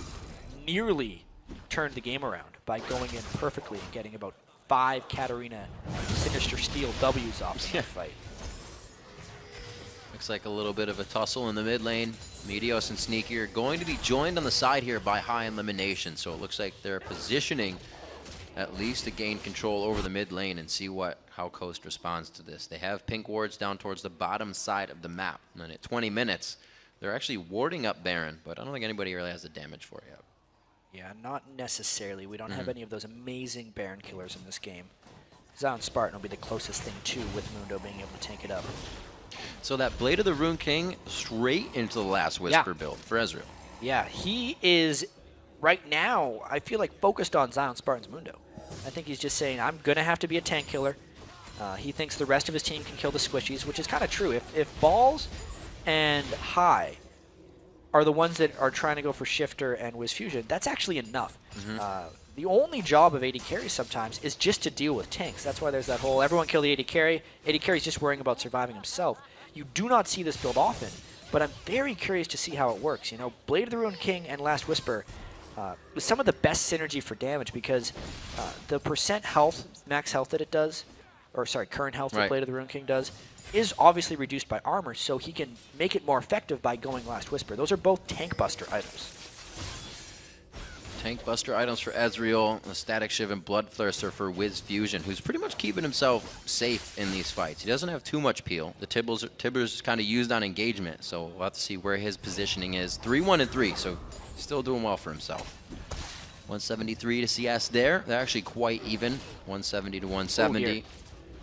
nearly turned the game around by going in perfectly and getting about 5 Katarina Sinister Steel W's off in that fight. Looks like a little bit of a tussle in the mid lane. Meteos and Sneaky are going to be joined on the side here by High Elimination, so it looks like they're positioning at least to gain control over the mid lane and see how Coast responds to this. They have pink wards down towards the bottom side of the map, and at 20 minutes, they're actually warding up Baron, but I don't think anybody really has the damage for it yet. Yeah, not necessarily. We don't have any of those amazing Baron killers in this game. Zion Spartan will be the closest thing to with Mundo being able to tank it up. So that Blade of the Rune King straight into the Last Whisper build for Ezreal. Yeah, he is right now, I feel like, focused on Zion Spartan's Mundo. I think he's just saying, I'm going to have to be a tank killer. He thinks the rest of his team can kill the squishies, which is kind of true. If Balls and High are the ones that are trying to go for Shifter and Wiz Fusion, that's actually enough. The only job of AD carry sometimes is just to deal with tanks. That's why there's that whole, everyone kill the AD carry. AD carry's just worrying about surviving himself. You do not see this build often, but I'm very curious to see how it works. You know, Blade of the Ruined King and Last Whisper was some of the best synergy for damage because the percent health, max health that it does, or sorry, current health that Blade of the Ruined King does, is obviously reduced by armor, so he can make it more effective by going Last Whisper. Those are both tank buster items. Tank buster items for Ezreal, the Static Shiv and Bloodthirster for Wiz Fusion, who's pretty much keeping himself safe in these fights. He doesn't have too much peel. The Tibbers kind of used on engagement, so we'll have to see where his positioning is. 3-1-3, so still doing well for himself. 173 to CS there. They're actually quite even. 170 to 170.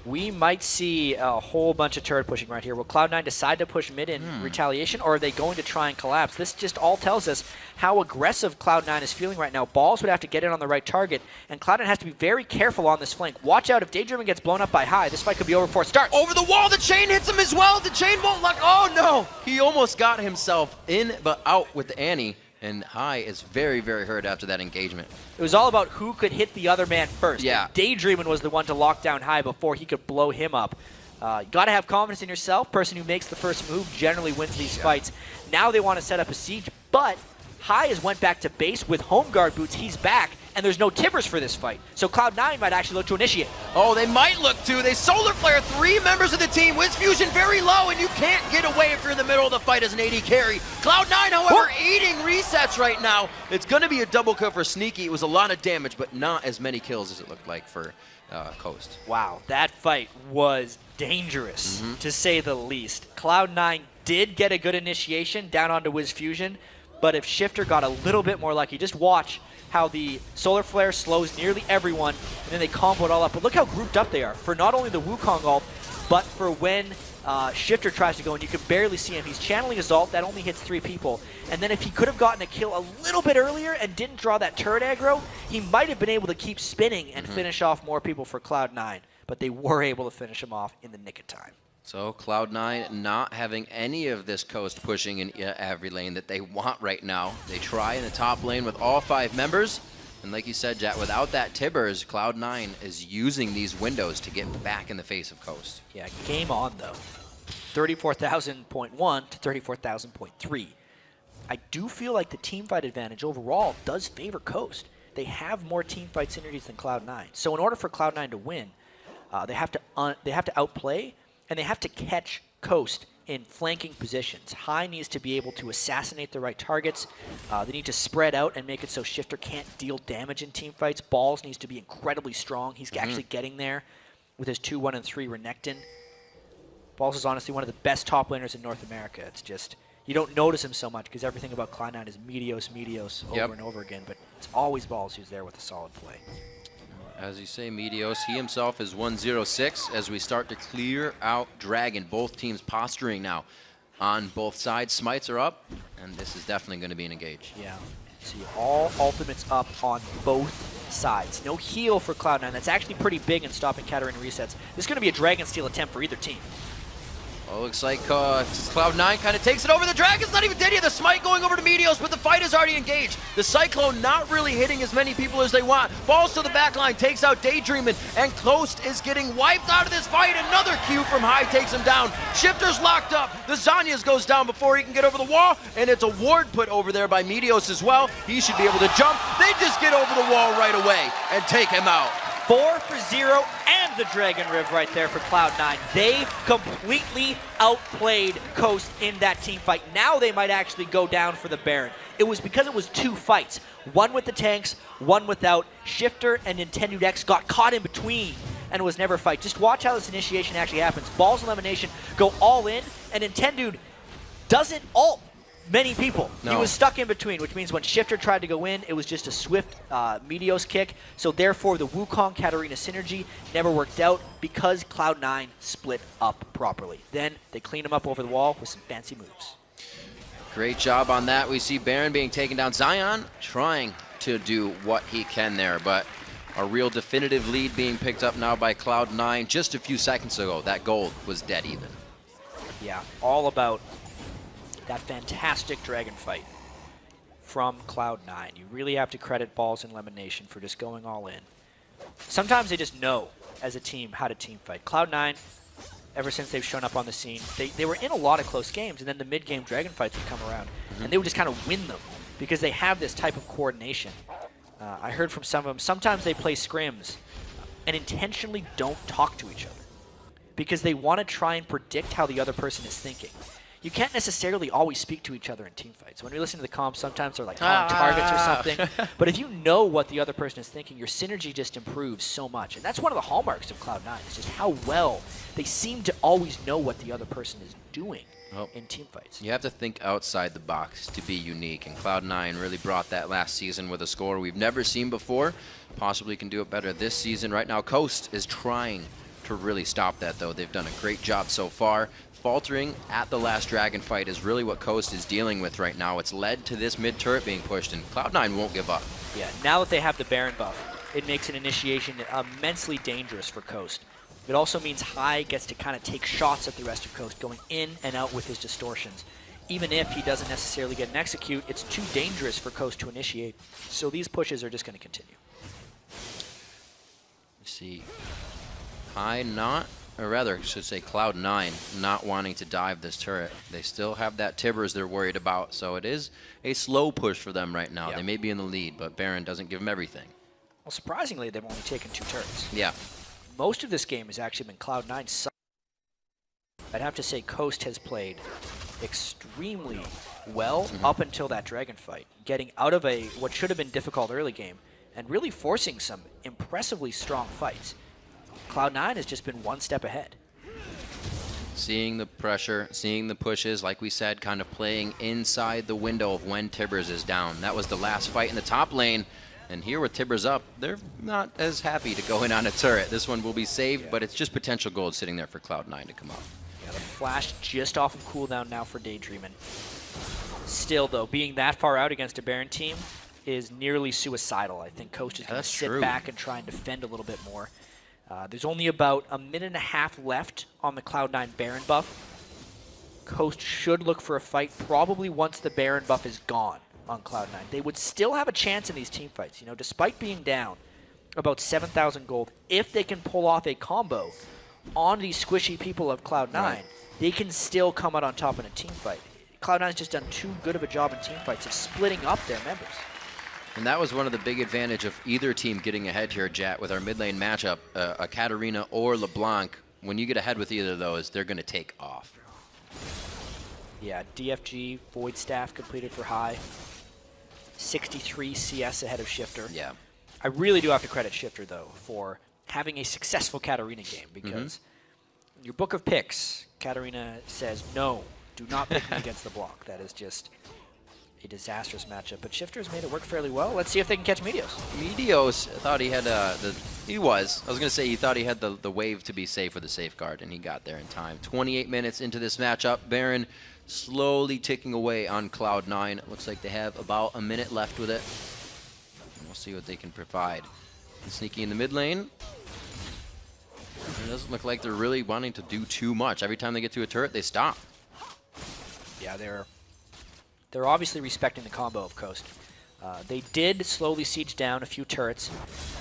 We might see a whole bunch of turret pushing right here. Will Cloud9 decide to push mid in retaliation, or are they going to try and collapse? This just all tells us how aggressive Cloud9 is feeling right now. Balls would have to get in on the right target, and Cloud9 has to be very careful on this flank. Watch out if Daydreaming gets blown up by High. This fight could be over before it starts. Over the wall, the chain hits him as well. The chain won't lock. Oh no! He almost got himself in, but out with the Annie. And High is very, very hurt after that engagement. It was all about who could hit the other man first. Yeah. Daydreaming was the one to lock down High before he could blow him up. You got to have confidence in yourself. Person who makes the first move generally wins these fights. Now they want to set up a siege, but High has went back to base with home guard boots. He's back. and there's no Tibbers for this fight. So Cloud9 might actually look to initiate. Oh, they might look to. They solar flare 3 members of the team. Wiz Fusion very low, and you can't get away if you're in the middle of the fight as an AD carry. Cloud9, however, eating resets right now. It's going to be a double kill for Sneaky. It was a lot of damage, but not as many kills as it looked like for Coast. Wow, that fight was dangerous, to say the least. Cloud9 did get a good initiation down onto Wiz Fusion, but if Shifter got a little bit more lucky, just watch how the Solar Flare slows nearly everyone, and then they combo it all up. But look how grouped up they are for not only the Wukong ult, but for when Shifter tries to go, and you can barely see him. He's channeling his ult, that only hits 3 people. And then if he could have gotten a kill a little bit earlier and didn't draw that turret aggro, he might have been able to keep spinning and finish off more people for Cloud9. But they were able to finish him off in the nick of time. So Cloud9 not having any of this Coast pushing in every lane that they want right now. They try in the top lane with all 5 members. And like you said, Jack, without that Tibbers, Cloud9 is using these windows to get back in the face of Coast. Yeah, game on, though. 34,000.1 to 34,000.3. I do feel like the teamfight advantage overall does favor Coast. They have more teamfight synergies than Cloud9. So in order for Cloud9 to win, they have to outplay, and they have to catch Coast in flanking positions. High needs to be able to assassinate the right targets. They need to spread out and make it so Shifter can't deal damage in team fights. Balls needs to be incredibly strong. He's actually getting there with his 2, 1, and 3 Renekton. Balls is honestly one of the best top laners in North America. It's just, you don't notice him so much because everything about Cloud9 is Meteos over and over again, but it's always Balls who's there with a solid play. As you say, Meteos, he himself is 1-0-6 as we start to clear out Dragon. Both teams posturing now on both sides. Smites are up, and this is definitely going to be an engage. Yeah. See, all ultimates up on both sides. No heal for Cloud9. That's actually pretty big in stopping Katarina resets. This is going to be a Dragon Steal attempt for either team. Oh, looks like Cloud9 kind of takes it over. The Dragon's not even dead yet. The Smite going over to Meteos, but the fight is already engaged. The Cyclone not really hitting as many people as they want. Falls to the back line, takes out Daydreamin', and Coast is getting wiped out of this fight. Another Q from High takes him down. Shifter's locked up. The Zanyas goes down before he can get over the wall, and it's a ward put over there by Meteos as well. He should be able to jump. They just get over the wall right away and take him out. 4 for 0 and the Dragon Riv right there for Cloud9. They completely outplayed Coast in that team fight. Now they might actually go down for the Baron. It was because it was 2 fights. One with the tanks, one without. Shifter and Nintendo X got caught in between and it was never a fight. Just watch how this initiation actually happens. Balls Elimination go all in, and Nintendo doesn't ult many people. No. He was stuck in between, which means when Shifter tried to go in, it was just a swift Meteos kick. So therefore, the Wukong Katarina synergy never worked out because Cloud9 split up properly. Then they clean him up over the wall with some fancy moves. Great job on that. We see Baron being taken down. Zion trying to do what he can there, but a real definitive lead being picked up now by Cloud9. Just a few seconds ago, that gold was dead even. Yeah, all about that fantastic Dragon fight from Cloud9. You really have to credit Balls and Lemonation for just going all in. Sometimes they just know, as a team, how to team fight. Cloud9, ever since they've shown up on the scene, they were in a lot of close games, and then the mid-game Dragon fights would come around, and they would just kind of win them because they have this type of coordination. I heard from some of them, sometimes they play scrims and intentionally don't talk to each other because they want to try and predict how the other person is thinking. You can't necessarily always speak to each other in team fights. When we listen to the comms, sometimes they're like on targets or something. But if you know what the other person is thinking, your synergy just improves so much. And that's one of the hallmarks of Cloud9, is just how well they seem to always know what the other person is doing in team fights. You have to think outside the box to be unique, and Cloud9 really brought that last season with a score we've never seen before. Possibly can do it better this season. Right now, Coast is trying to really stop that, though. They've done a great job so far. Faltering at the last Dragon fight is really what Coast is dealing with right now. It's led to this mid-turret being pushed, and Cloud9 won't give up. Yeah, now that they have the Baron buff, it makes an initiation immensely dangerous for Coast. It also means High gets to kind of take shots at the rest of Coast, going in and out with his distortions. Even if he doesn't necessarily get an execute, it's too dangerous for Coast to initiate. So these pushes are just going to continue. You see High not, or rather, I should say Cloud9 not wanting to dive this turret. They still have that Tibbers they're worried about, so it is a slow push for them right now. Yep. They may be in the lead, but Baron doesn't give them everything. Well, surprisingly, they've only taken 2 turrets. Yeah. Most of this game has actually been Cloud9's. I'd have to say Coast has played extremely well up until that Dragon fight, getting out of what should have been difficult early game and really forcing some impressively strong fights. Cloud9 has just been one step ahead. Seeing the pressure, seeing the pushes, like we said, kind of playing inside the window of when Tibbers is down. That was the last fight in the top lane. And here with Tibbers up, they're not as happy to go in on a turret. This one will be saved, but it's just potential gold sitting there for Cloud9 to come up. Yeah, the flash just off of cooldown now for Daydreamin'. Still, though, being that far out against a Baron team is nearly suicidal. I think Coast is going to sit back and try and defend a little bit more. There's only about a minute and a half left on the Cloud9 Baron buff. Coast should look for a fight probably once the Baron buff is gone on Cloud9. They would still have a chance in these team fights, you know, despite being down about 7,000 gold. If they can pull off a combo on these squishy people of Cloud9, they can still come out on top in a team fight. Cloud9's just done too good of a job in team fights of splitting up their members. And that was one of the big advantage of either team getting ahead here, Jat, with our mid lane matchup, a Katarina or LeBlanc. When you get ahead with either of those, they're going to take off. Yeah, DFG, Void Staff completed for High. 63 CS ahead of Shifter. Yeah. I really do have to credit Shifter, though, for having a successful Katarina game, because in your book of picks, Katarina says, no, do not pick me against the block. That is just a disastrous matchup. But Shifter has made it work fairly well. Let's see if they can catch Meteos. Meteos thought he had I was going to say he thought he had the wave to be safe for the safeguard, and he got there in time. 28 minutes into this matchup, Baron slowly ticking away on Cloud9. It looks like they have about a minute left with it. And we'll see what they can provide. And sneaking in the mid lane. It doesn't look like they're really wanting to do too much. Every time they get to a turret, they stop. Yeah, they're obviously respecting the combo of Coast. They did slowly siege down a few turrets.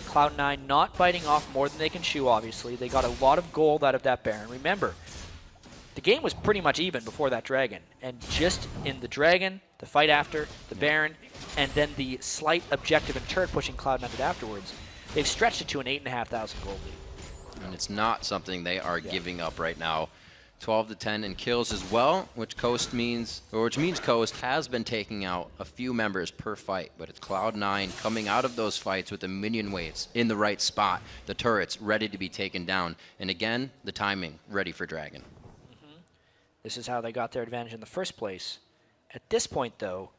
Cloud9 not biting off more than they can chew, obviously. They got a lot of gold out of that Baron. Remember, the game was pretty much even before that Dragon. And just in the Dragon, the fight after, the Baron, and then the slight objective and turret pushing Cloud9 did afterwards, they've stretched it to an 8,500 gold lead. And it's not something they are giving up right now. 12 to 10 in kills as well, which means Coast has been taking out a few members per fight, but it's Cloud9 coming out of those fights with the minion waves in the right spot, the turrets ready to be taken down, and again, the timing ready for Dragon. This is how they got their advantage in the first place. At this point, though,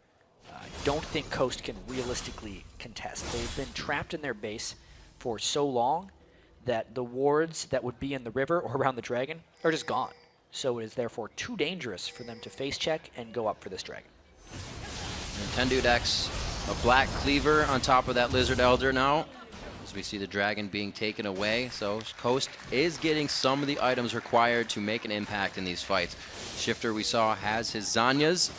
I don't think Coast can realistically contest. They've been trapped in their base for so long that the wards that would be in the river or around the Dragon are just gone. So it is therefore too dangerous for them to face check and go up for this Dragon. Nintendo decks a black cleaver on top of that Lizard Elder now, as we see the Dragon being taken away. So Coast is getting some of the items required to make an impact in these fights. Shifter, we saw, has his Zanyas.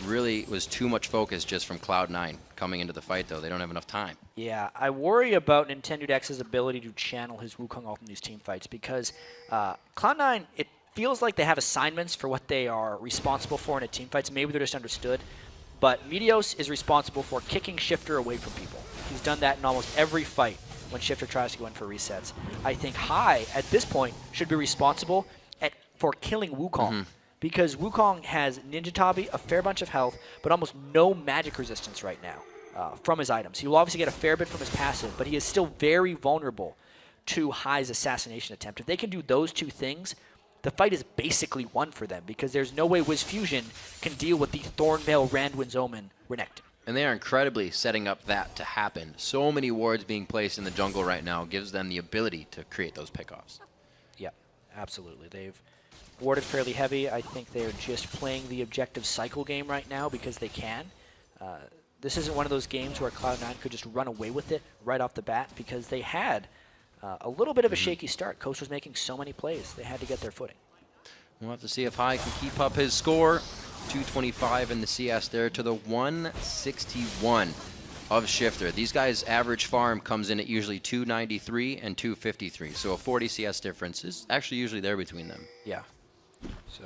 Really was too much focus just from Cloud9 coming into the fight, though. They don't have enough time. Yeah, I worry about Nintendo Dex's ability to channel his Wukong ult in these team fights, because Cloud9, it feels like they have assignments for what they are responsible for in a team fights. Maybe they're just understood. But Meteos is responsible for kicking Shifter away from people. He's done that in almost every fight when Shifter tries to go in for resets. I think High, at this point, should be responsible for killing Wukong. Because Wukong has Ninja Tabi, a fair bunch of health, but almost no magic resistance right now from his items. He will obviously get a fair bit from his passive, but he is still very vulnerable to High's assassination attempt. If they can do those two things, the fight is basically won for them, because there's no way Wiz Fusion can deal with the Thornmail, Randwin's Omen, Renekton. And they are incredibly setting up that to happen. So many wards being placed in the jungle right now gives them the ability to create those pickoffs. Yeah, absolutely. They've warded fairly heavy. I think they're just playing the objective cycle game right now because they can. This isn't one of those games where Cloud9 could just run away with it right off the bat, because they had a little bit of a shaky start. Coast was making so many plays. They had to get their footing. We'll have to see if High can keep up his score. 225 in the CS there to the 161 of Shifter. These guys' average farm comes in at usually 293 and 253. So a 40 CS difference is actually usually there between them. Yeah. So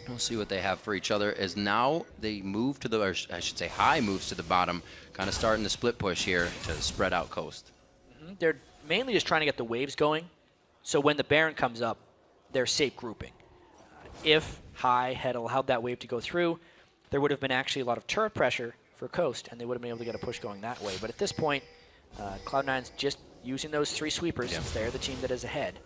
We'll see what they have for each other as now they move to the, or I should say High moves to the bottom, kind of starting the split push here to spread out Coast. They're mainly just trying to get the waves going, so when the Baron comes up, they're safe grouping. If High had allowed that wave to go through, there would have been actually a lot of turret pressure for Coast, and they would have been able to get a push going that way. But at this point, Cloud9's just using those 3 sweepers, since they're the team that is ahead,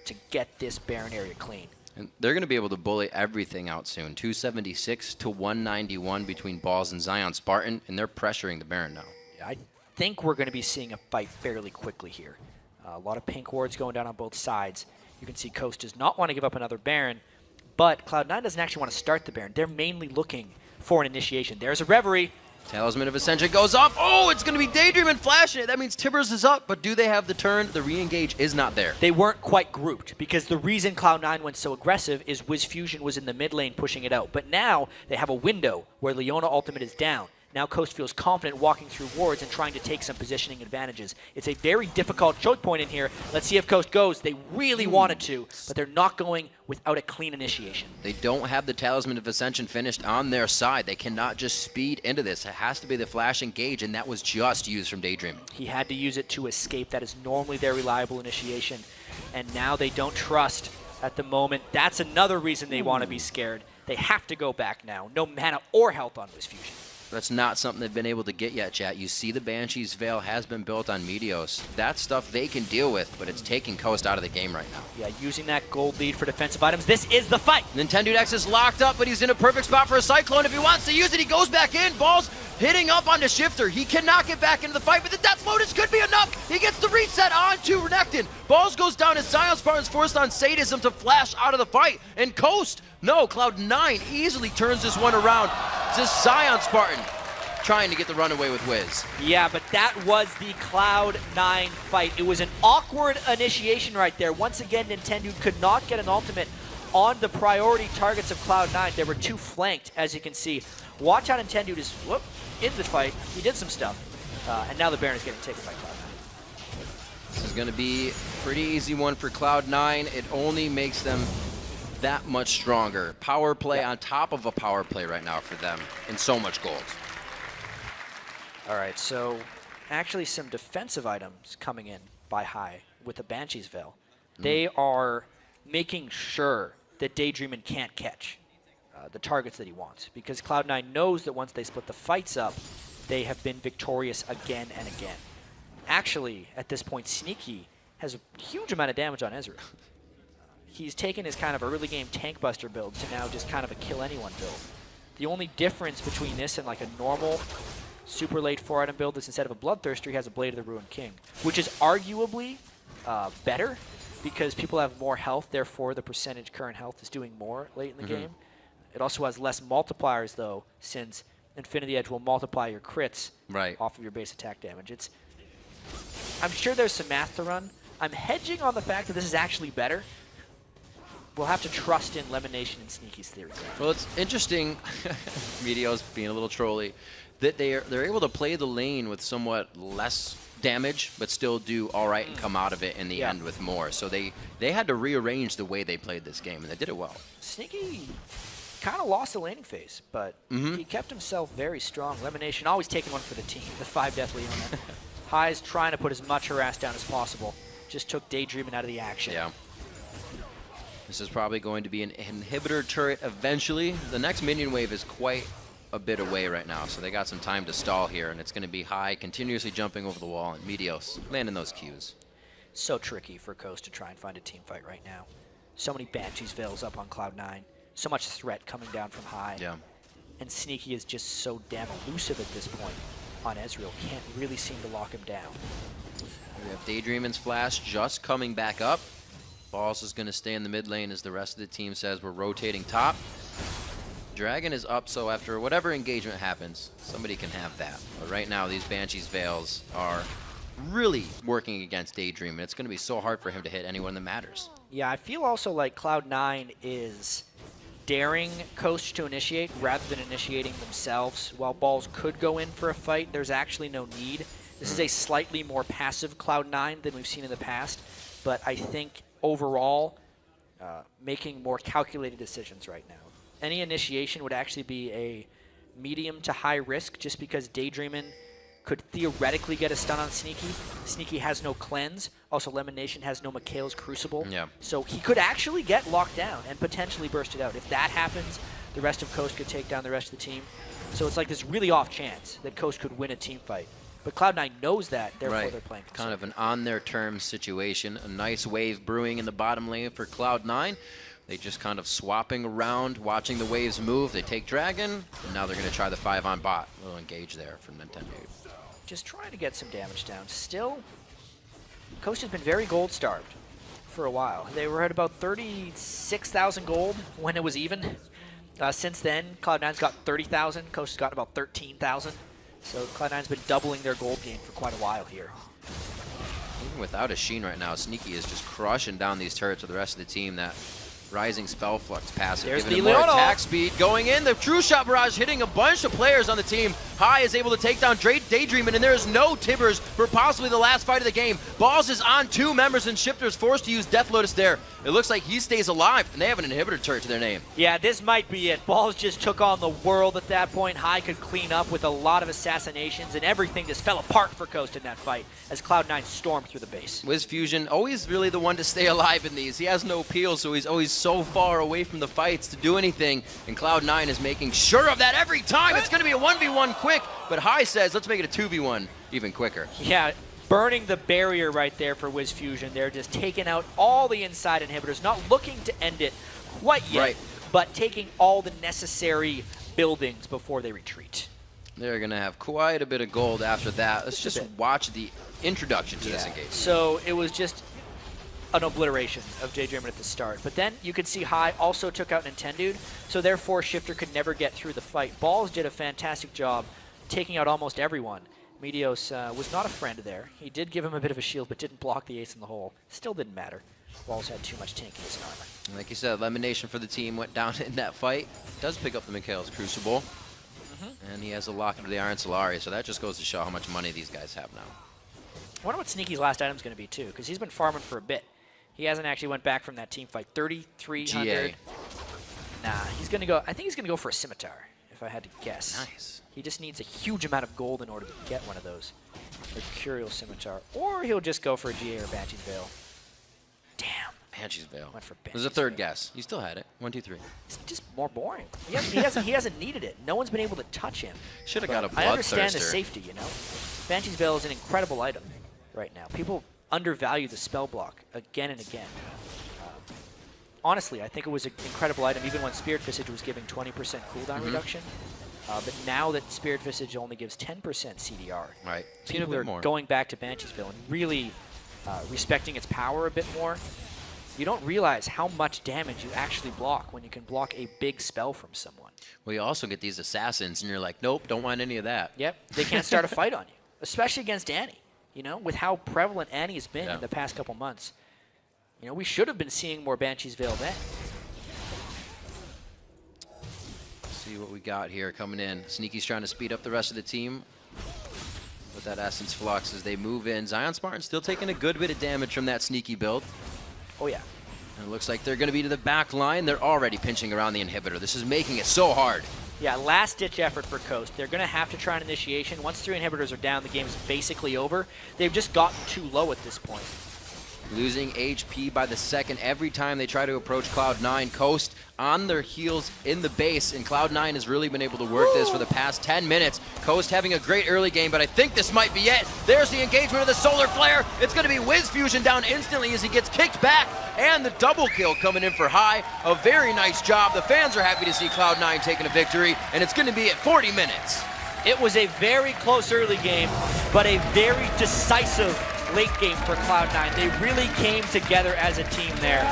to get this Baron area clean. And they're going to be able to bully everything out soon. 276 to 191 between Balls and Zion Spartan, and they're pressuring the Baron now. Yeah, I think we're going to be seeing a fight fairly quickly here. A lot of pink wards going down on both sides. You can see Coast does not want to give up another Baron, but Cloud9 doesn't actually want to start the Baron. They're mainly looking for an initiation. There's a Reverie. Talisman of Ascension goes up. Oh, it's going to be Daydream and flashing it. That means Tibbers is up, but do they have the turn? The re-engage is not there. They weren't quite grouped because the reason Cloud9 went so aggressive is Wiz Fusion was in the mid lane pushing it out. But now they have a window where Leona ultimate is down. Now Coast feels confident walking through wards and trying to take some positioning advantages. It's a very difficult choke point in here. Let's see if Coast goes. They really wanted to, but they're not going without a clean initiation. They don't have the Talisman of Ascension finished on their side. They cannot just speed into this. It has to be the flash engage, and that was just used from Daydream. He had to use it to escape. That is normally their reliable initiation, and now they don't trust at the moment. That's another reason they want to be scared. They have to go back now. No mana or health on Wiz Fusion. That's not something they've been able to get yet, chat. You see the Banshee's Veil has been built on Meteos. That's stuff they can deal with, but it's taking Coast out of the game right now. Yeah, using that gold lead for defensive items. This is the fight. Nintendo X is locked up, but he's in a perfect spot for a Cyclone. If he wants to use it, he goes back in. Balls hitting up onto Shifter. He cannot get back into the fight, but the Death Lotus could be enough. He gets the reset onto Renekton. Balls goes down as Zion Spartan's forced on Sadism to flash out of the fight. And Coast, no, Cloud9 easily turns this one around. It's just Zion Spartan trying to get the runaway with Wiz. Yeah, but that was the Cloud9 fight. It was an awkward initiation right there. Once again, Nintendo could not get an ultimate on the priority targets of Cloud9. They were too flanked, as you can see. Watch how Nintendo just, in the fight. He did some stuff. And now the Baron is getting taken by Cloud9. This is going to be a pretty easy one for Cloud9. It only makes them that much stronger. Power play on top of a power play right now for them, and so much gold. All right, so actually some defensive items coming in by High with the Banshee's Veil. They are making sure that Daydreamin can't catch the targets that he wants, because Cloud9 knows that once they split the fights up, they have been victorious again and again. Actually, at this point, Sneaky has a huge amount of damage on Ezreal. He's taken his kind of early game tank buster build to now just kind of a kill anyone build. The only difference between this and like a normal super late 4-item build is instead of a Bloodthirster, he has a Blade of the Ruined King, which is arguably better because people have more health, therefore the percentage current health is doing more late in the game. It also has less multipliers, though, since Infinity Edge will multiply your crits off of your base attack damage. I'm sure there's some math to run. I'm hedging on the fact that this is actually better. We'll have to trust in Lemonation and Sneaky's theory. Well, it's interesting, Meteos being a little trolly, that they're able to play the lane with somewhat less damage, but still do all right and come out of it in the end with more. So they had to rearrange the way they played this game, and they did it well. Sneaky kind of lost the laning phase, but he kept himself very strong. Lemonation always taking one for the team, the 5 Death Leona. High's trying to put as much harass down as possible. Just took Daydreamin out of the action. Yeah. This is probably going to be an inhibitor turret eventually. The next minion wave is quite a bit away right now, so they got some time to stall here, and it's going to be High continuously jumping over the wall, and Meteos landing those Qs. So tricky for Coast to try and find a team fight right now. So many Banshee's Veils up on Cloud9. So much threat coming down from High. Yeah. And Sneaky is just so damn elusive at this point on Ezreal. Can't really seem to lock him down. We have Daydreamin's flash just coming back up. Balls is going to stay in the mid lane as the rest of the team says we're rotating top. Dragon is up, so after whatever engagement happens, somebody can have that. But right now, these Banshee's Veils are really working against Daydream, and it's going to be so hard for him to hit anyone that matters. Yeah, I feel also like Cloud9 is daring Coast to initiate rather than initiating themselves. While Balls could go in for a fight, there's actually no need. This is a slightly more passive Cloud9 than we've seen in the past, but I think overall, making more calculated decisions right now. any initiation would actually be a medium to high risk, just because Daydreamin' could theoretically get a stun on Sneaky. Sneaky has no cleanse. Also, Lemon Nation has no Mikhail's Crucible. Yeah. So he could actually get locked down and potentially burst it out. If that happens, the rest of Coast could take down the rest of the team. So it's like this really off chance that Coast could win a team fight. But Cloud9 knows that, therefore they're playing. Kind of an on-their-terms situation. A nice wave brewing in the bottom lane for Cloud9. They just kind of swapping around, watching the waves move. They take Dragon, and now they're going to try the 5-on bot. A little engage there from Nintendo. Just trying to get some damage down. Still, Coast has been very gold-starved for a while. They were at about 36,000 gold when it was even. Since then, Cloud9's got 30,000. Coast has gotten about 13,000. So Cloud9's been doubling their gold gain for quite a while here. Even without a Sheen right now, Sneaky is just crushing down these turrets with the rest of the team. That Rising Spell Flux passive, There's giving the him more Leono. attack speed. Going in, the True Shot Barrage hitting a bunch of players on the team. High is able to take down Daydreamin', and there is no Tibbers for possibly the last fight of the game. Balls is on 2 members, and Shifter's forced to use Death Lotus there. It looks like he stays alive, and they have an inhibitor turret to their name. Yeah, this might be it. Balls just took on the world at that point. High could clean up with a lot of assassinations, and everything just fell apart for Coast in that fight as Cloud9 stormed through the base. Wiz Fusion, always really the one to stay alive in these. He has no peel, so he's always so far away from the fights to do anything, and Cloud9 is making sure of that every time. It's going to be a 1v1 quick, but High says, let's make it a 2v1 even quicker. Yeah, burning the barrier right there for Wiz Fusion. They're just taking out all the inside inhibitors, not looking to end it quite yet, but taking all the necessary buildings before they retreat. They're going to have quite a bit of gold after that. Let's just watch the introduction to this engagement. So it was just an obliteration of Daydreamin' at the start. But then you could see High also took out Nintendude, so therefore Shifter could never get through the fight. Balls did a fantastic job taking out almost everyone. Medios was not a friend there. He did give him a bit of a shield, but didn't block the ace in the hole. Still didn't matter. Balls had too much tankiness and armor. Like you said, elimination for the team went down in that fight. Does pick up the Mikhail's Crucible. And he has a Locket of the Iron Solari, so that just goes to show how much money these guys have now. I wonder what Sneaky's last item's going to be, too, because he's been farming for a bit. He hasn't actually went back from that team fight. 3,300. GA. Nah, he's going to go, I think he's going to go for a Scimitar, if I had to guess. Nice. He just needs a huge amount of gold in order to get one of those. Mercurial Scimitar. Or he'll just go for a GA or Banshee's Veil. Damn. Banshee's Veil. Went for There's a Banshee's third Veil. guess. You still had it. 1, 2, 3. It's just more boring. He hasn't needed it. No one's been able to touch him. Should have got a I understand the Bloodthirster. safety, you know. Banshee's Veil is an incredible item right now. People undervalue the spell block again and again. Honestly, I think it was an incredible item even when Spirit Visage was giving 20% cooldown reduction. But now that Spirit Visage only gives 10% CDR, Right. people are going back to Banshee's Veil and really respecting its power a bit more. You don't realize how much damage you actually block when you can block a big spell from someone. Well, you also get these assassins, and you're like, nope, don't want any of that. Yep, they can't start a fight on you, especially against Annie. You know, with how prevalent Annie has been in the past couple months. You know, we should have been seeing more Banshee's Veil then. See what we got here coming in. Sneaky's trying to speed up the rest of the team with that Essence Flux as they move in. Zion Spartan still taking a good bit of damage from that Sneaky build. Oh, yeah. And it looks like they're going to be to the back line. They're already pinching around the inhibitor. This is making it so hard. Yeah, last-ditch effort for Coast. They're going to have to try an initiation. Once 3 inhibitors are down, the game's basically over. They've just gotten too low at this point. Losing HP by the second every time they try to approach Cloud9. Coast on their heels in the base, and Cloud9 has really been able to work this for the past 10 minutes. Coast having a great early game, but I think this might be it. There's the engagement of the Solar Flare. It's going to be Wiz Fusion down instantly as he gets kicked back, and the double kill coming in for High. A very nice job. The fans are happy to see Cloud9 taking a victory, and it's going to be at 40 minutes. It was a very close early game, but a very decisive late game for Cloud9. They really came together as a team there.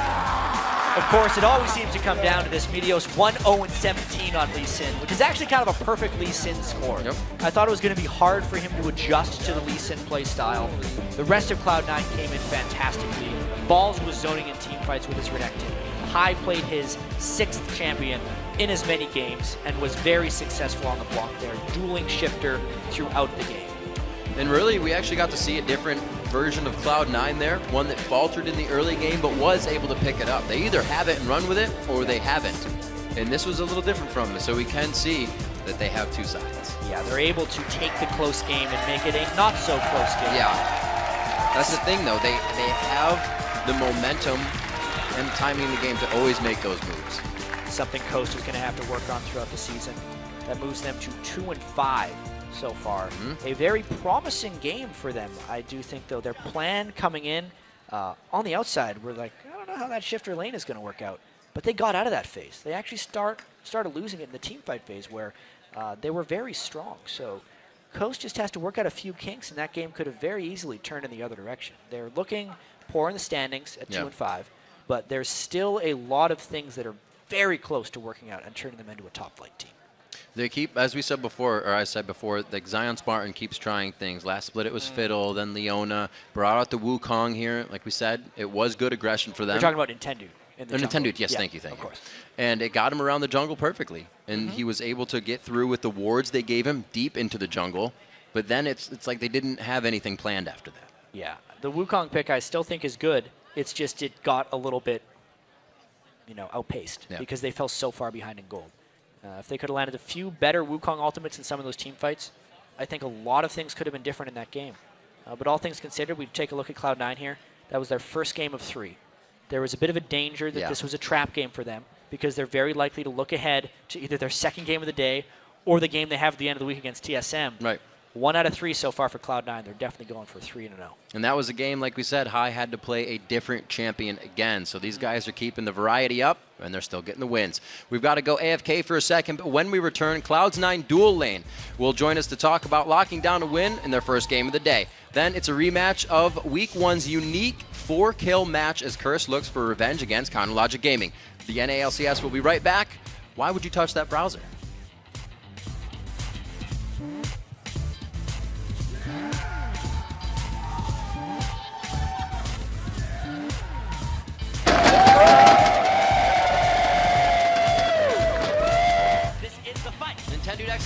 Of course, it always seems to come down to this. Medios 1-0-17 on Lee Sin, which is actually kind of a perfect Lee Sin score. Yep. I thought it was going to be hard for him to adjust to the Lee Sin play style. The rest of Cloud9 came in fantastically. Balls was zoning in team fights with his Renekton. High played his 6th champion in as many games and was very successful on the block there, dueling Shifter throughout the game. And really, we actually got to see a different version of Cloud9 there, one that faltered in the early game but was able to pick it up. They either have it and run with it, or they haven't. And this was a little different from it, so we can see that they have two sides. Yeah, they're able to take the close game and make it a not so close game. Yeah, that's the thing though. They have the momentum and timing in the game to always make those moves. Something Coast is going to have to work on throughout the season. That moves them to 2-5 so far. A very promising game for them. I do think though their plan coming in on the outside, we're like, I don't know how that shifter lane is going to work out. But they got out of that phase. They actually started losing it in the team fight phase where they were very strong. So Coast just has to work out a few kinks, and that game could have very easily turned in the other direction. They're looking poor in the standings at 2-5, but there's still a lot of things that are very close to working out and turning them into a top flight team. They keep, as we said before, or I said before, like Zion Spartan keeps trying things. Last split it was Fiddle, then Leona. Brought out the Wukong here. Like we said, it was good aggression for them. We're talking about Nintendo. Nintendo, yes, thank you. Of course. And it got him around the jungle perfectly. And he was able to get through with the wards they gave him deep into the jungle. But then it's like they didn't have anything planned after that. Yeah, the Wukong pick I still think is good. It's just it got a little bit, outpaced because they fell so far behind in gold. If they could have landed a few better Wukong ultimates in some of those team fights, I think a lot of things could have been different in that game. But all things considered, we take a look at Cloud9 here. That was their first game of 3. There was a bit of a danger that this was a trap game for them because they're very likely to look ahead to either their second game of the day or the game they have at the end of the week against TSM. Right. 1 out of 3 so far for Cloud9. They're definitely going for 3-0. And that was a game, like we said, High had to play a different champion again. So these guys are keeping the variety up, and they're still getting the wins. We've got to go AFK for a second, but when we return, Cloud9 Dual Lane will join us to talk about locking down a win in their first game of the day. Then it's a rematch of Week 1's unique 4-kill match as Curse looks for revenge against Chronologic Gaming. The NALCS will be right back. Why would you touch that browser?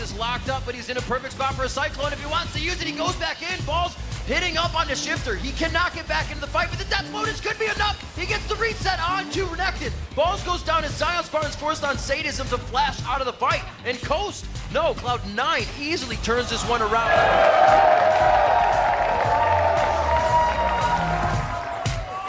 Is locked up, but he's in a perfect spot for a Cyclone. If he wants to use it, he goes back in. Ball's hitting up on the shifter. He cannot get back into the fight, but the death bonus could be enough. He gets the reset on to Renekton. Balls goes down as Zion Spartan's forced on Sadism to flash out of the fight. And Coast, no, Cloud9 easily turns this one around.